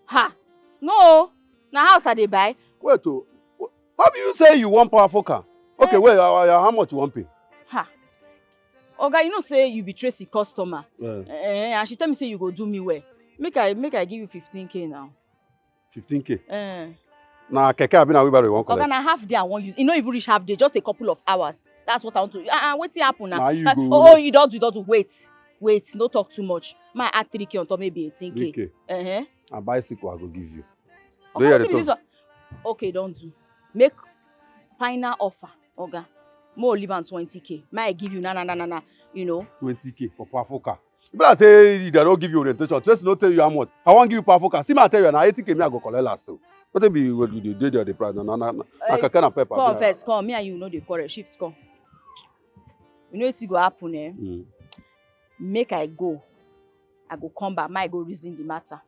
Ha! No. Now house are they buy? Wait, how do you say you want powerful car? Okay, wait, how much you want pay? Ha! Oga, you know say you be Tracy customer. And she tell me say you go do me well. Make I give you 15K now. 15K? Nah, keke abi na wheelbarrow you want collect. Oga, na half day I want use. It no even reach half day, just a couple of hours. That's what I want to. What's happen now? You don't do. Wait, no talk too much. My add 3K on top maybe 18K. 3K. A bicycle I go give you. Okay, don't do. Make final offer, Oga. More leave on 20K. May I give you na. You know. 20K for powerful car. If I say they don't give you orientation, just not tell you how much. I won't give you powerful car. See me I tell you now 80K me I go collect last too. What be what you do the price? I can pepper. Come first, come. Me and you know the quarrel shift come. You know it's go happen, Make I go come back. Might go reason the matter.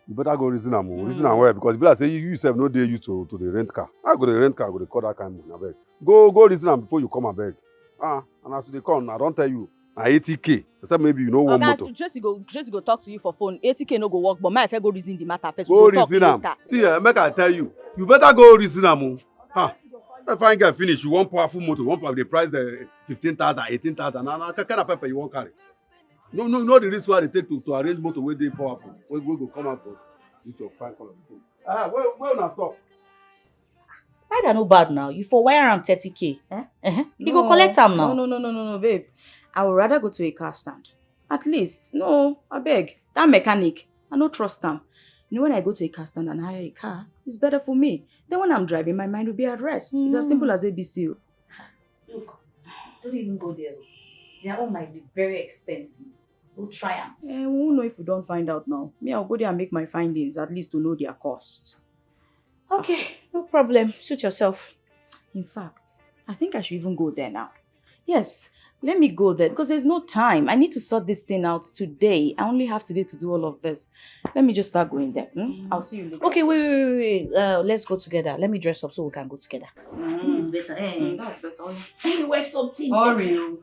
You better go reason am. Reason am well because if I say you yourself no dey used to the rent car. I go the rent car, go the call that kind of money. Go reason am before you come abeg. And as they come, I don't tell you. 80K. Except maybe you know one motor. Just go talk to you for phone. 80K no go work, but my if I go reason the matter first. Go reason am. See, make I tell you. You better go reason am. If I get finish, you want powerful motor. You want the price the 15,000, 18,000. Now kind of paper you want carry. No, the risk why they take to arrange motor where they powerful. We go come out for this your fine color. Where not stop? Spider no bad now. You for wire am 30K. You go collect am now. No, babe. I would rather go to a car stand. At least, no, I beg. That mechanic, I don't trust him. You know, when I go to a car stand and hire a car, it's better for me. Then when I'm driving, my mind will be at rest. It's as simple as ABC. Look, don't even go there. Their own might be very expensive. We'll try them. We won't know if we don't find out now. Me, I'll go there and make my findings, at least to know their cost. Okay, no problem. Suit yourself. In fact, I think I should even go there now. Yes. Let me go there because there's no time. I need to sort this thing out today. I only have today to do all of this. Let me just start going there. I'll see you later. Okay, wait. Let's go together. Let me dress up so we can go together. It's better. That's better. Let me wear something. Hurry.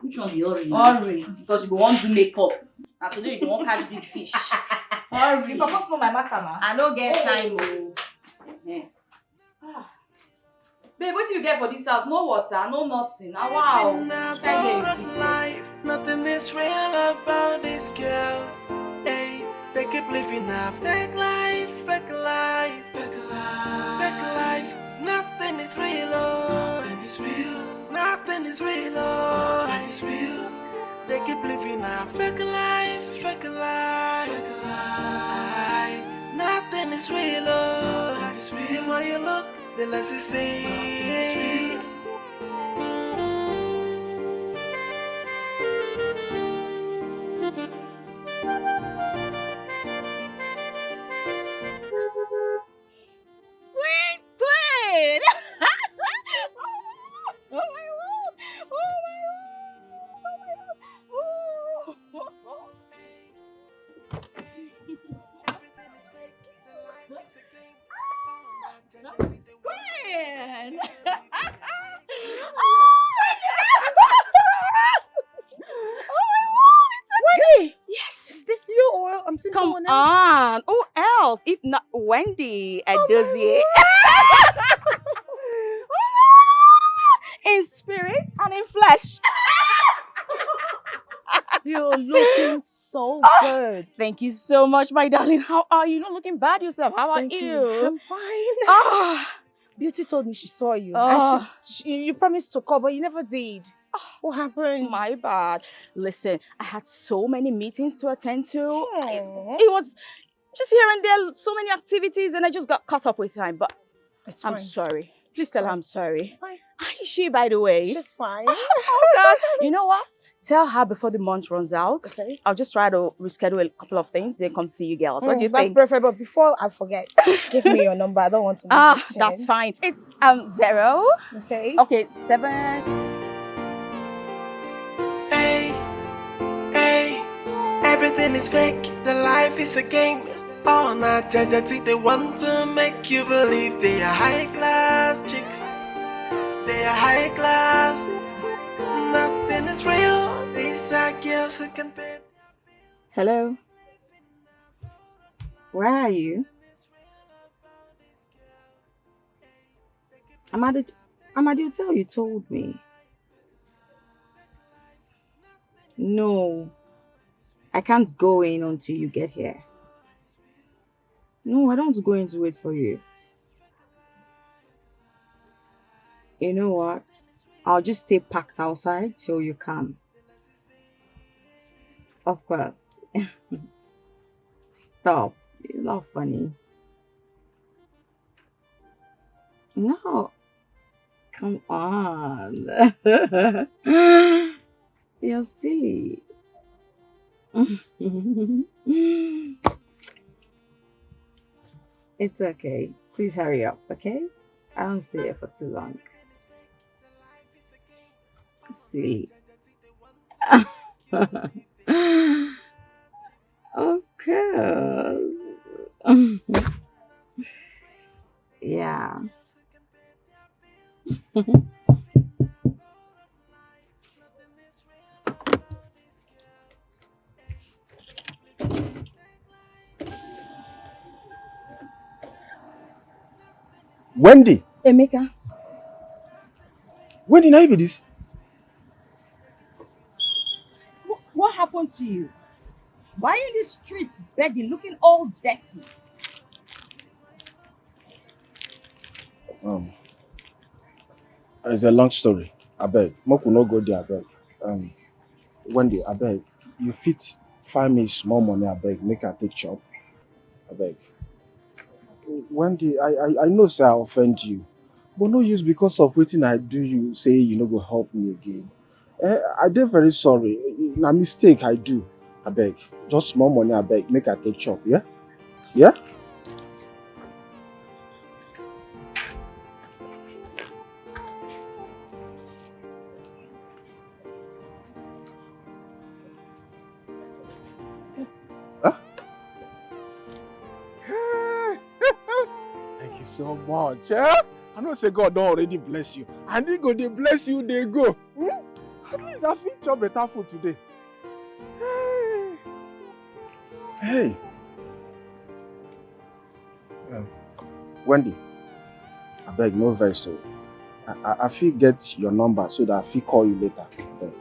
Which one be hurry? Hurry. Because you go want to do makeup. And today you won't catch big fish. Hurry. You're supposed to know my matter now. I don't get time. Babe, what do you get for this house? No water, no nothing. Wow. Nothing is real about these girls. Hey, they keep living a fake life. Nothing is real, Nothing is real, They keep living a fake life. Nothing is real, The more you look, the less you see. Queen! Oh my God! Queen! Wendy! Yes! Is this you or I'm seeing someone else? Come on! Who else? If not Wendy Edozie. In spirit and in flesh. You're looking so good. Thank you so much, my darling. How are you? Not looking bad yourself. How Thank are you? I'm fine. Beauty told me she saw you. And you promised to call, but you never did. What happened? My bad. Listen, I had so many meetings to attend to. It was just here and there, so many activities, and I just got caught up with time. But I'm sorry. Please tell her I'm sorry. It's fine. How is she, by the way? She's fine. Oh, God. You know what? Tell her before the month runs out. Okay. I'll just try to reschedule a couple of things, then come see you girls. What do you that's think? That's perfect. But before I forget, give me your number. I don't want to miss this chance. That's fine. It's 0. Okay, 7. Hey, everything is fake. The life is a game. All not judge, they want to make you believe they are high class chicks. They are high class. Nothing is real. These are girls who can pay. Hello? Where are you? I'm at the hotel you told me. No, I can't go in until you get here. No, I don't want to go in to wait for you. You know what? I'll just stay packed outside till you come. Of course. Stop. It's not funny. No. Come on. You're silly. It's okay. Please hurry up, okay? I don't stay here for too long. Silly. Of course. Yeah. Wendy! Emeka. Wendy, now you be this? What happened to you? Why are you in the streets begging, looking all dirty? It's a long story. I beg. Moku no go there, I beg. Wendy, I beg. You fit find me small money, I beg. Make her take chop. I beg. Wendy, I know say I offend you. But no use because of wetin I do you say you no go help me again. I dey very sorry. Na mistake I do. I beg. Just small money, I beg. Make her take chop, yeah? Yeah? Thank you so much. I know say God don't already bless you. And he go they bless you, they go. At least I feel chop better food today. Hey. Wendy, I beg no vex so. I feel get your number so that I feel call you later. Abeg.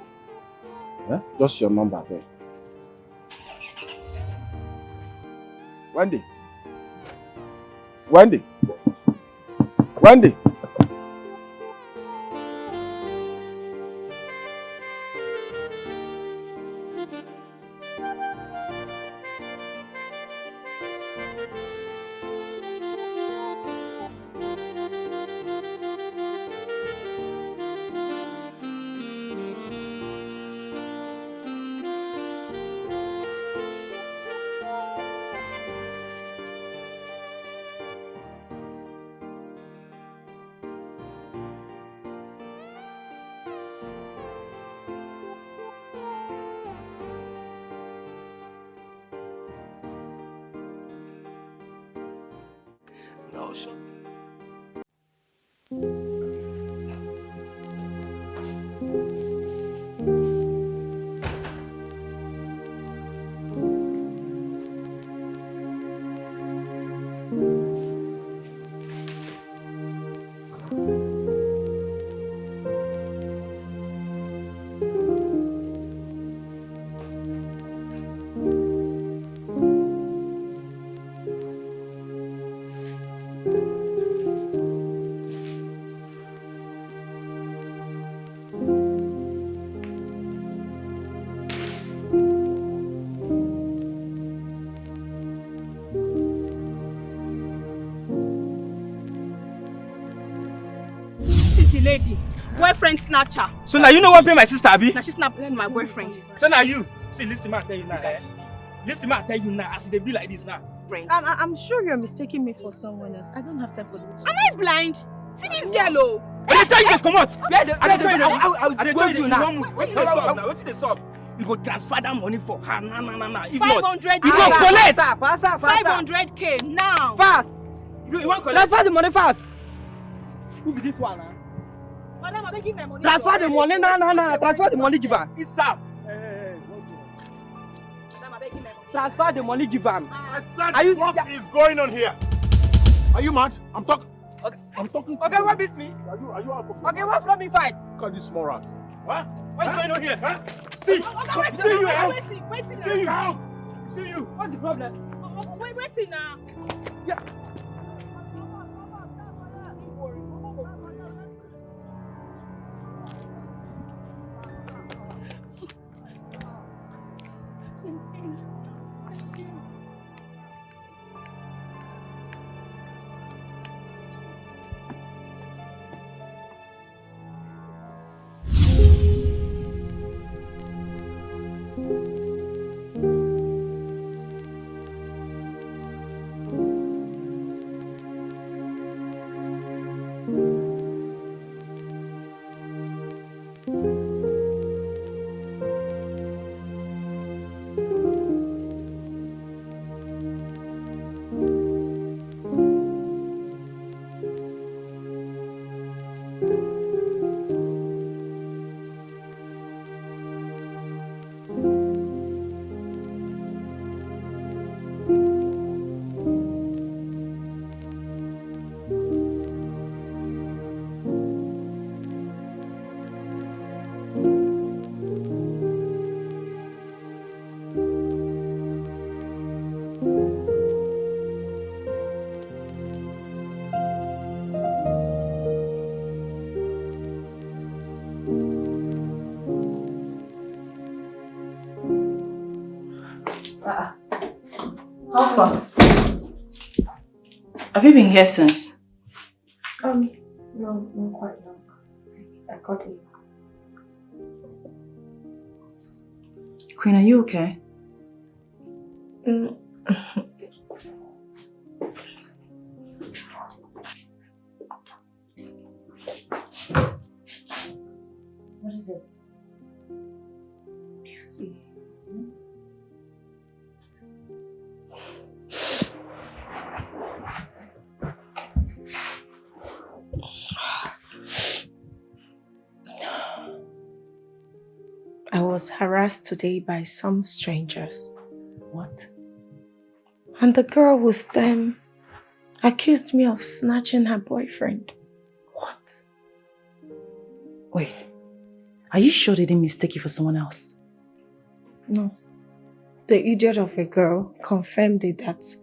Yeah? Just your number, abeg. Wendy. Wendy. Wendy. No shot. Lady, boyfriend snatcher. So now you know what pay my sister, Abi? Now she snapped my boyfriend. So now you see, listen, man, I tell you now. Listen, man, I tell you now. As they be like this now. I'm sure you're mistaking me for someone else. I don't have time for this. Am I blind? See this girl, oh. I tell you to come out. I I tell you now. What did they stop now? What did they stop? you go transfer that money for her. Nah. If 500. not, you go collect. Faster. 500k now. Fast. You want collect? Transfer the money fast. Who be this one? Madam, I beg you my money. Transfer the money. Nah. Transfer the money, give her. It's Sam. Madam, I beg you my money. Transfer the money, give her. I said, what is going on here? Are you mad? I'm talking. Okay. I'm talking to Okay, you. what beats me? Are you out of Okay, what from me fight? Look at this small rat. What? What's going on here? Huh? See! Okay, See you out! wait See you out! See you! What's the problem? Wait now. Yeah. How far? Have you been here since? No, not quite long. I got it. Queen, are you okay? What is it? Beauty. I was harassed today by some strangers. What? And the girl with them accused me of snatching her boyfriend. What? Wait. Are you sure they didn't mistake you for someone else? No. The idiot of a girl confirmed it that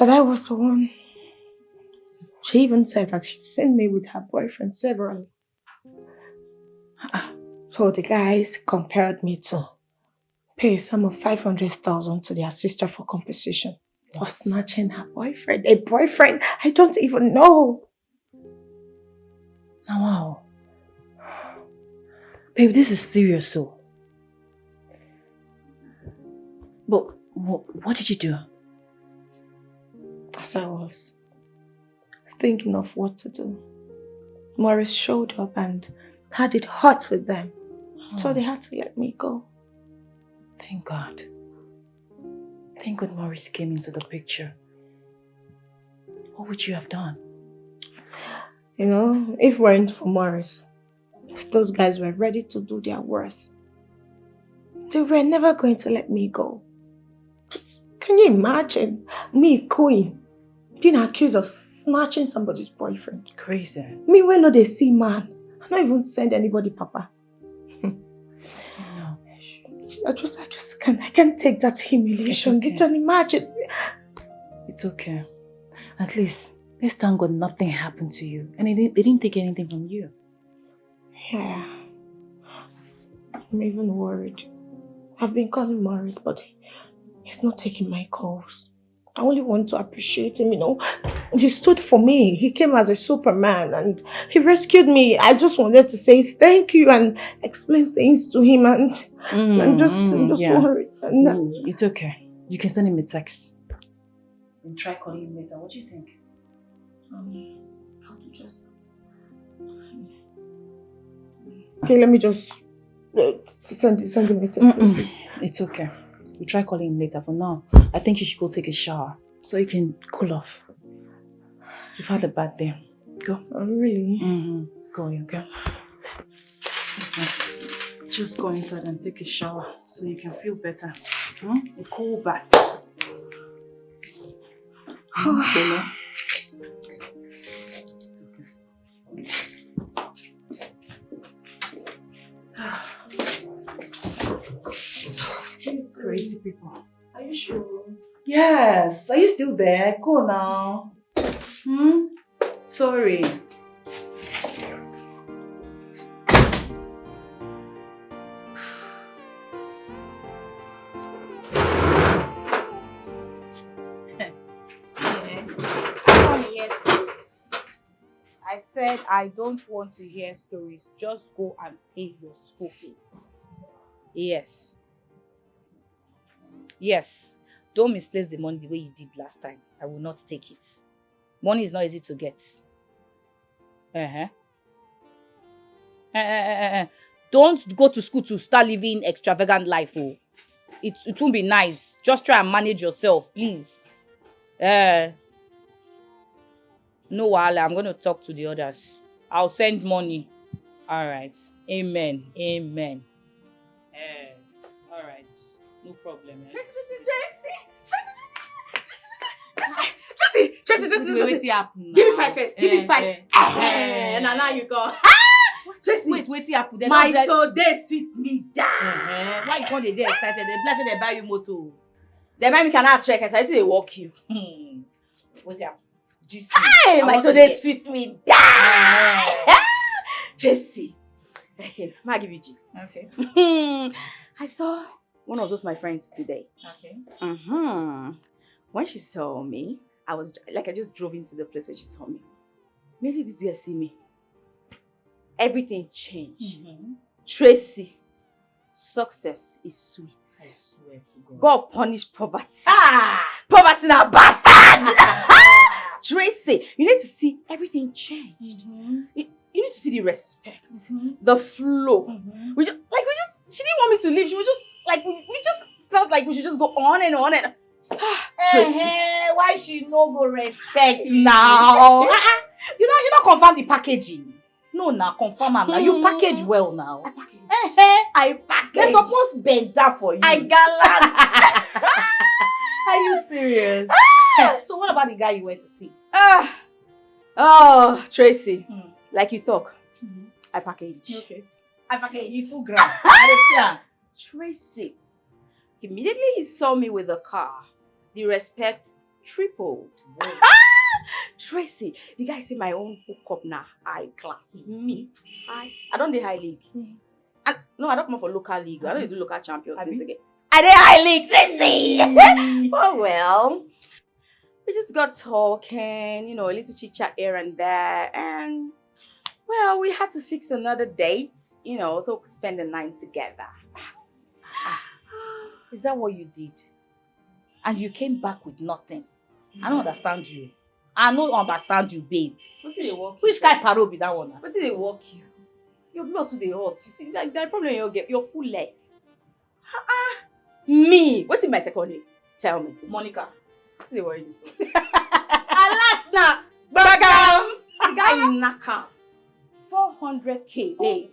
I was the one. She even said that she sent me with her boyfriend severally. So the guys compelled me to pay a sum of 500,000 to their sister for compensation of snatching her boyfriend. A boyfriend I don't even know. Now, wow. Babe, this is serious, so. But what did you do? As I was thinking of what to do, Morris showed up and had it hot with them. So they had to let me go. Thank God. Thank God Morris came into the picture. What would you have done? You know, if it weren't for Morris, if those guys were ready to do their worst, they were never going to let me go. But can you imagine me, Queen, being accused of snatching somebody's boyfriend? Crazy. Me, when no they see man, I don't even send anybody, Papa. I can't take that humiliation. Okay. You can imagine. It's okay. At least, let's thank God nothing happened to you. And they didn't take anything from you. Yeah. I'm even worried. I've been calling Morris, but he's not taking my calls. I only want to appreciate him, you know. He stood for me. He came as a Superman and he rescued me. I just wanted to say thank you and explain things to him, and I'm just worried. It's okay. You can send him a text. And try calling him later. What do you think? How to just... Okay, let me just Send him a text. It's okay. We'll try calling him later. For now, I think you should go take a shower so you can cool off. You've had a bad day. Go. Oh, really? Go, okay? Listen, just go inside and take a shower so you can feel better. A cool bath. Okay. Crazy people. Are you sure? Yes. Are you still there? Go now. Sorry. I said I don't want to hear stories. Just go and pay your school fees. Yes. Yes. Don't misplace the money the way you did last time. I will not take it. Money is not easy to get. Don't go to school to start living extravagant life. Oh. It won't be nice. Just try and manage yourself, please. No wahala, I'm going to talk to the others. I'll send money. All right. Amen. Amen. All right. No problem. Tracy. Give me 5 first. Give me 5. Now you go. Tracy. Wait, happen. My today sweet me down. Why you come dey excited? They blessed they buy you motor. They buy me cannot check and say they walk you. What's up? Hey, my today sweet me down. Tracy. Okay, I'll give you gist. Okay. I saw one of those my friends today. Okay. When she saw me, I just drove into the place where she saw me. Maybe did you see me? Everything changed. Tracy, success is sweet. I swear to God. God punish poverty. Poverty now bastard. Tracy, you need to see everything changed. You need to see the respect, the flow. She didn't want me to leave. She was just like, we just felt like we should just go on and on and. Tracy, why she no go respect now? You don't confirm the packaging. No, now confirm am now. You package well now. I package. They're supposed to bend that for you. I gallant. Are you serious? So what about the guy you went to see? Tracy, like you talk, I package. Okay. I package. You full ground. Understand? Tracy, immediately he saw me with the car. The respect tripled. Tracy, the guy say my own hookup now high class. Me, I don't do high league. No, I don't come for local league. I don't do local champion things again. I did high league, Tracy. Oh well, we just got talking, a little chit chat here and there, and well, we had to fix another date, so we could spend the night together. Is that what you did? And you came back with nothing? I don't understand you. I don't understand you, babe. Which kind of paro be that one? What did they walk you? Your blood too they hot. You see, the problem you get your full life. Me. What's in my second name? Tell me. Monica. What's the worry this one? Alas na bagam. The guy in Naka. 400k, babe.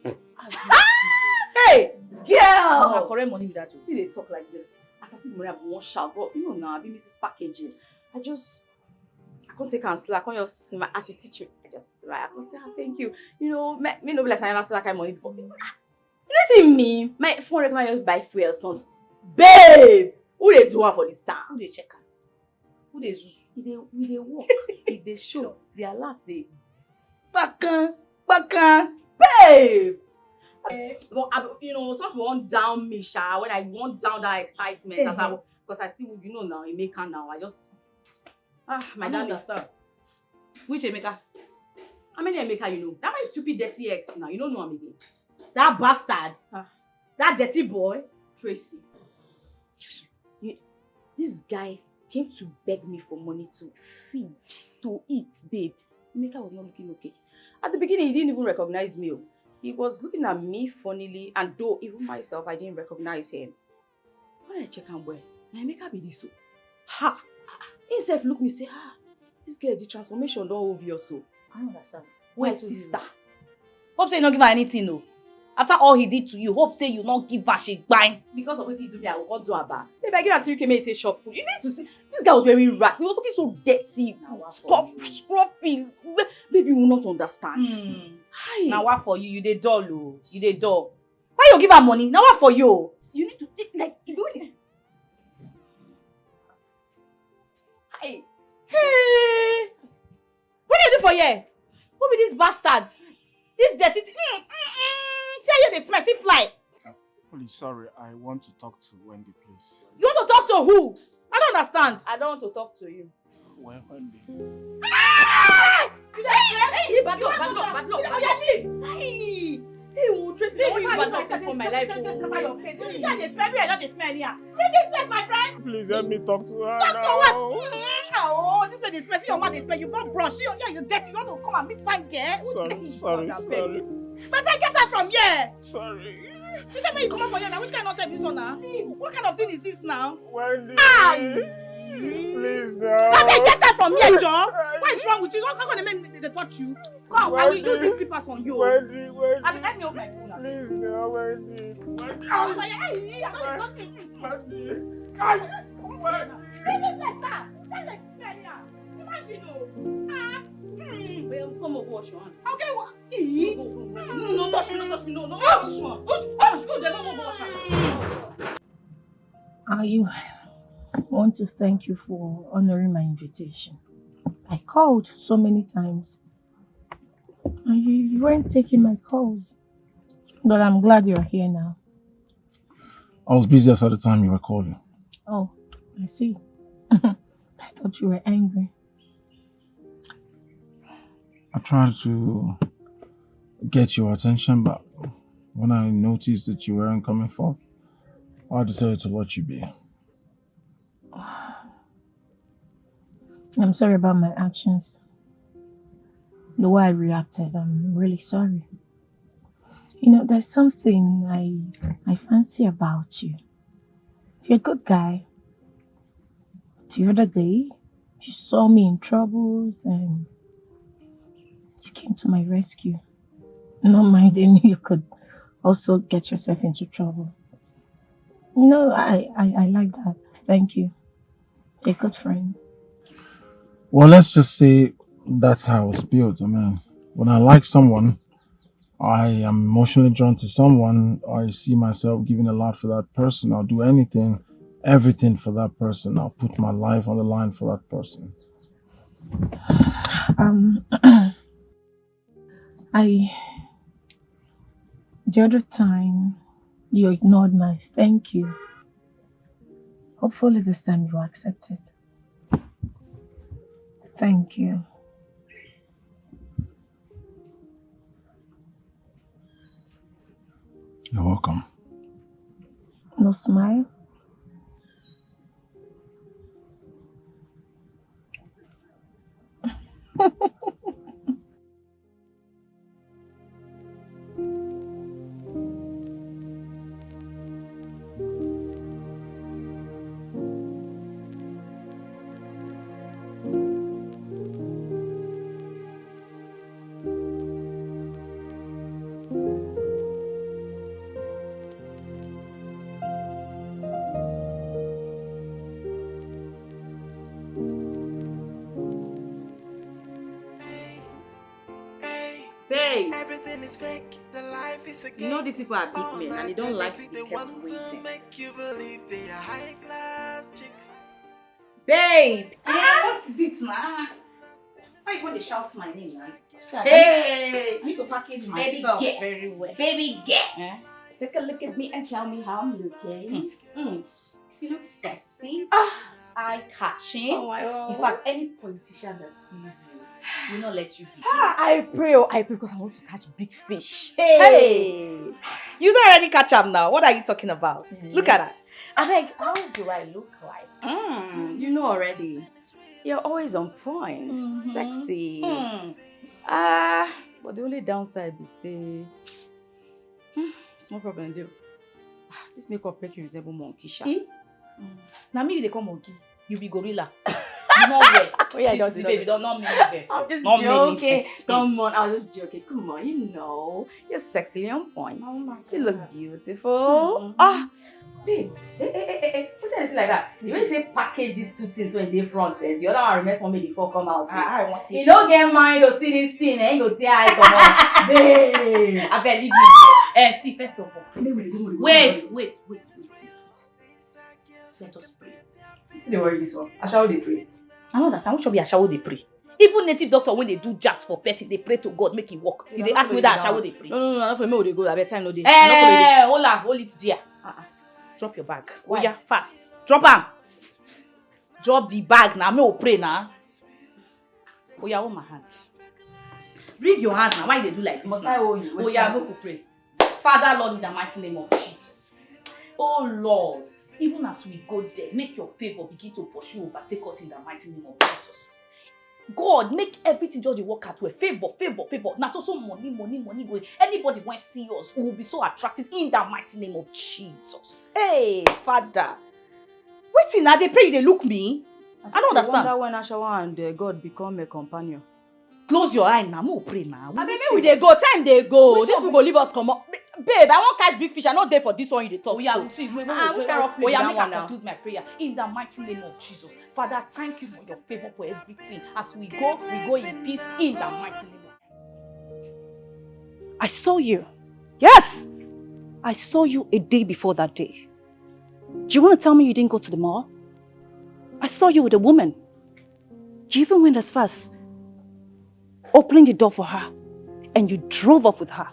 Hey, girl. No, correct money with that too. See they talk like this. As I see the money, I won't shout. But now I be Mrs. Packaging. I can't take and slack. When you smile, as you teach me, I just smile. I can say, thank you. Me no be like I never see that kind of money before. You don't see me. My 400 man just buy fuel sons. Babe! Who they do one for this town? Who they check? Who they zoom? We they walk. They show. They are laugh. They Bakan. babe! But some want down me, Sha. When I want down that excitement, because I see now, Emeka now. I just my dad understand. Which Emeka? How many Emeka That my stupid dirty ex now. You don't know him again. That bastard. That dirty boy. Tracy. This guy came to beg me for money to feed, to eat, babe. Emeka was not looking okay. At the beginning, he didn't even recognize me. He was looking at me funnily, and though even myself, I didn't recognize him. When I check him well, now I make her be this so. Ha! Himself look me say, this girl, the transformation don't obvious so. I don't understand. My sister. Hope say you not give her anything, no. After all he did to you, hope say you not give her shit bang. Because of what he do me, I will not do her back. Maybe I give her 3K make it shop food. You need to see, this guy was wearing rats. He was looking so dirty, scruffy. Maybe you will not understand. Hi. Now what for you? You dey dull, oh. You dey dull. Why you give her money? Now what for you? You need to, like, Hi. Hey! What do you do for here? Who be this bastard? This dirty see how you dey smell, see fly. Please, sorry, I want to talk to Wendy, please. You want to talk to who? I don't understand. I don't want to talk to you. Well, Wendy. Hey, bad luck. Hey, Tracy, I want you bad luck for my life. Please help me talk to her. Talk to what? Oh, this lady smells. Your mouth is smell. You not brush. You're dirty. You want to come and meet fine girl? Sorry. But I get her from here. Sorry. She said, "When you come out from here now, which kind of nonsense is this one now? What kind of thing is this now?" Wendy. Please no. Okay, get her from here, Joe. What is wrong with you? How can they make me touch you? Come, I will use these slippers on you. Wendy. I mean, let me open my phone. Please no, Wendy. Wendy. Come over, wash your hand. Okay, what? No, touch me, no. Wash your hand. Wash I want to thank you for honoring my invitation. I called so many times and you weren't taking my calls. But I'm glad you're here now. I was busy at the time you were calling. Oh, I see. I thought you were angry. I tried to get your attention, but when I noticed that you weren't coming forth, I decided to let you be. I'm sorry about my actions. The way I reacted, I'm really sorry. You know, there's something I fancy about you. You're a good guy. The other day, you saw me in troubles and you came to my rescue. Not minding you could also get yourself into trouble. You know, I like that. Thank you. You're a good friend. Well, let's just say that's how it's built. I mean, when I like someone, I am emotionally drawn to someone, I see myself giving a lot for that person. I'll do anything, everything for that person. I'll put my life on the line for that person. The other time, you ignored my thank you. Hopefully this time you will accept it. Thank you. You're welcome. No smile? Babe, Everything is fake. The life is a game. you know these people are big men and they don't like to be kept want to waiting. make you believe they are high class chicks. Babe! What is it now? Why you want to shout my name now? Hey! I need to package Baby myself girl. very well. Baby, get! Take a look at me and tell me how I'm looking. You look sexy. Eye-catching. Oh my God. In fact, any politician that sees you will not let you be. I pray because I want to catch big fish. Hey! You don't already catch up now. What are you talking about? Look at that. I beg, how do I look like? You know already. You're always on point. Sexy. But the only downside is say No problem, deal. This makeup make you resemble monkey, sha. Now me they come monkey. You be gorilla. You know where? Oh yeah, Sissy, baby, don't not mean it. I'm just Not joking. meaning it. Come on, I was just joking. Come on, you know. You're sexily on point. Oh my You look beautiful. Ah, babe. Hey. What's that like that? You want to package these two things when they front and the other one remains for me before come out. I want it. You don't get mind to see this thing and go see how it come out. Babe. I bet leave me. See, first of all. Wait. Let us pray. Don't worry this one. I shall they pray. I don't understand. What should be a shower they pray? Even native doctor, when they do jazz for person, they pray to God, make it work. If they ask me that, shower they pray. No, not for me. They go. I bet time no day. Hold it there. Drop your bag. Why? Oh yeah, fast. Drop am. Drop the bag now. Me will pray now. Oh yeah, hold my hand. Bring your hand now. Why they do like this? Must I hold you? Oh yeah, go to pray. Father, Lord, in the mighty name of Jesus. Oh Lord, even as we go there, make your favor begin to pursue, overtake us in the mighty name of Jesus. God, make everything just work out well. Favor. Now so money going. Anybody want to see us, we will be so attractive in the mighty name of Jesus. Hey, Father. Wait, now they pray, they look me. I don't understand. I wonder when Ashawa and God become a companion. Close your eye now. We'll pray now. Maybe we they go. Time they go. These people leave us come up. Babe, I want catch big fish. I not there for this one you they talk. Oh yeah, so. see, wait. Which kind of Oh yeah, that make one I now? conclude my prayer in the mighty name of Jesus. Father, thank you for your favor for everything. As we go in peace in the mighty name of I saw you. Yes! I saw you a day before that day. Do you want to tell me you didn't go to the mall? I saw you with a woman. You even went as far as opening the door for her and you drove off with her.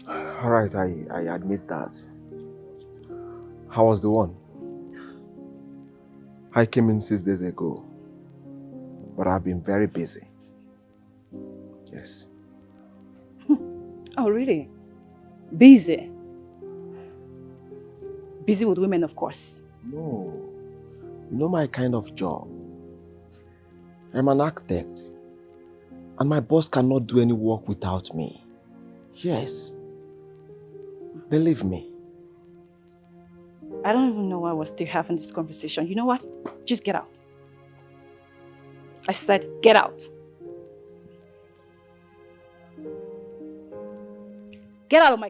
Alright, I admit that. I was the one. I came in 6 days ago, but I've been very busy. Yes. Oh, really? Busy? Busy with women, of course. No. You know my kind of job. I'm an architect. And my boss cannot do any work without me. Yes. Believe me. I don't even know why we're still having this conversation. You know what? Just get out. I said, get out. Get out of my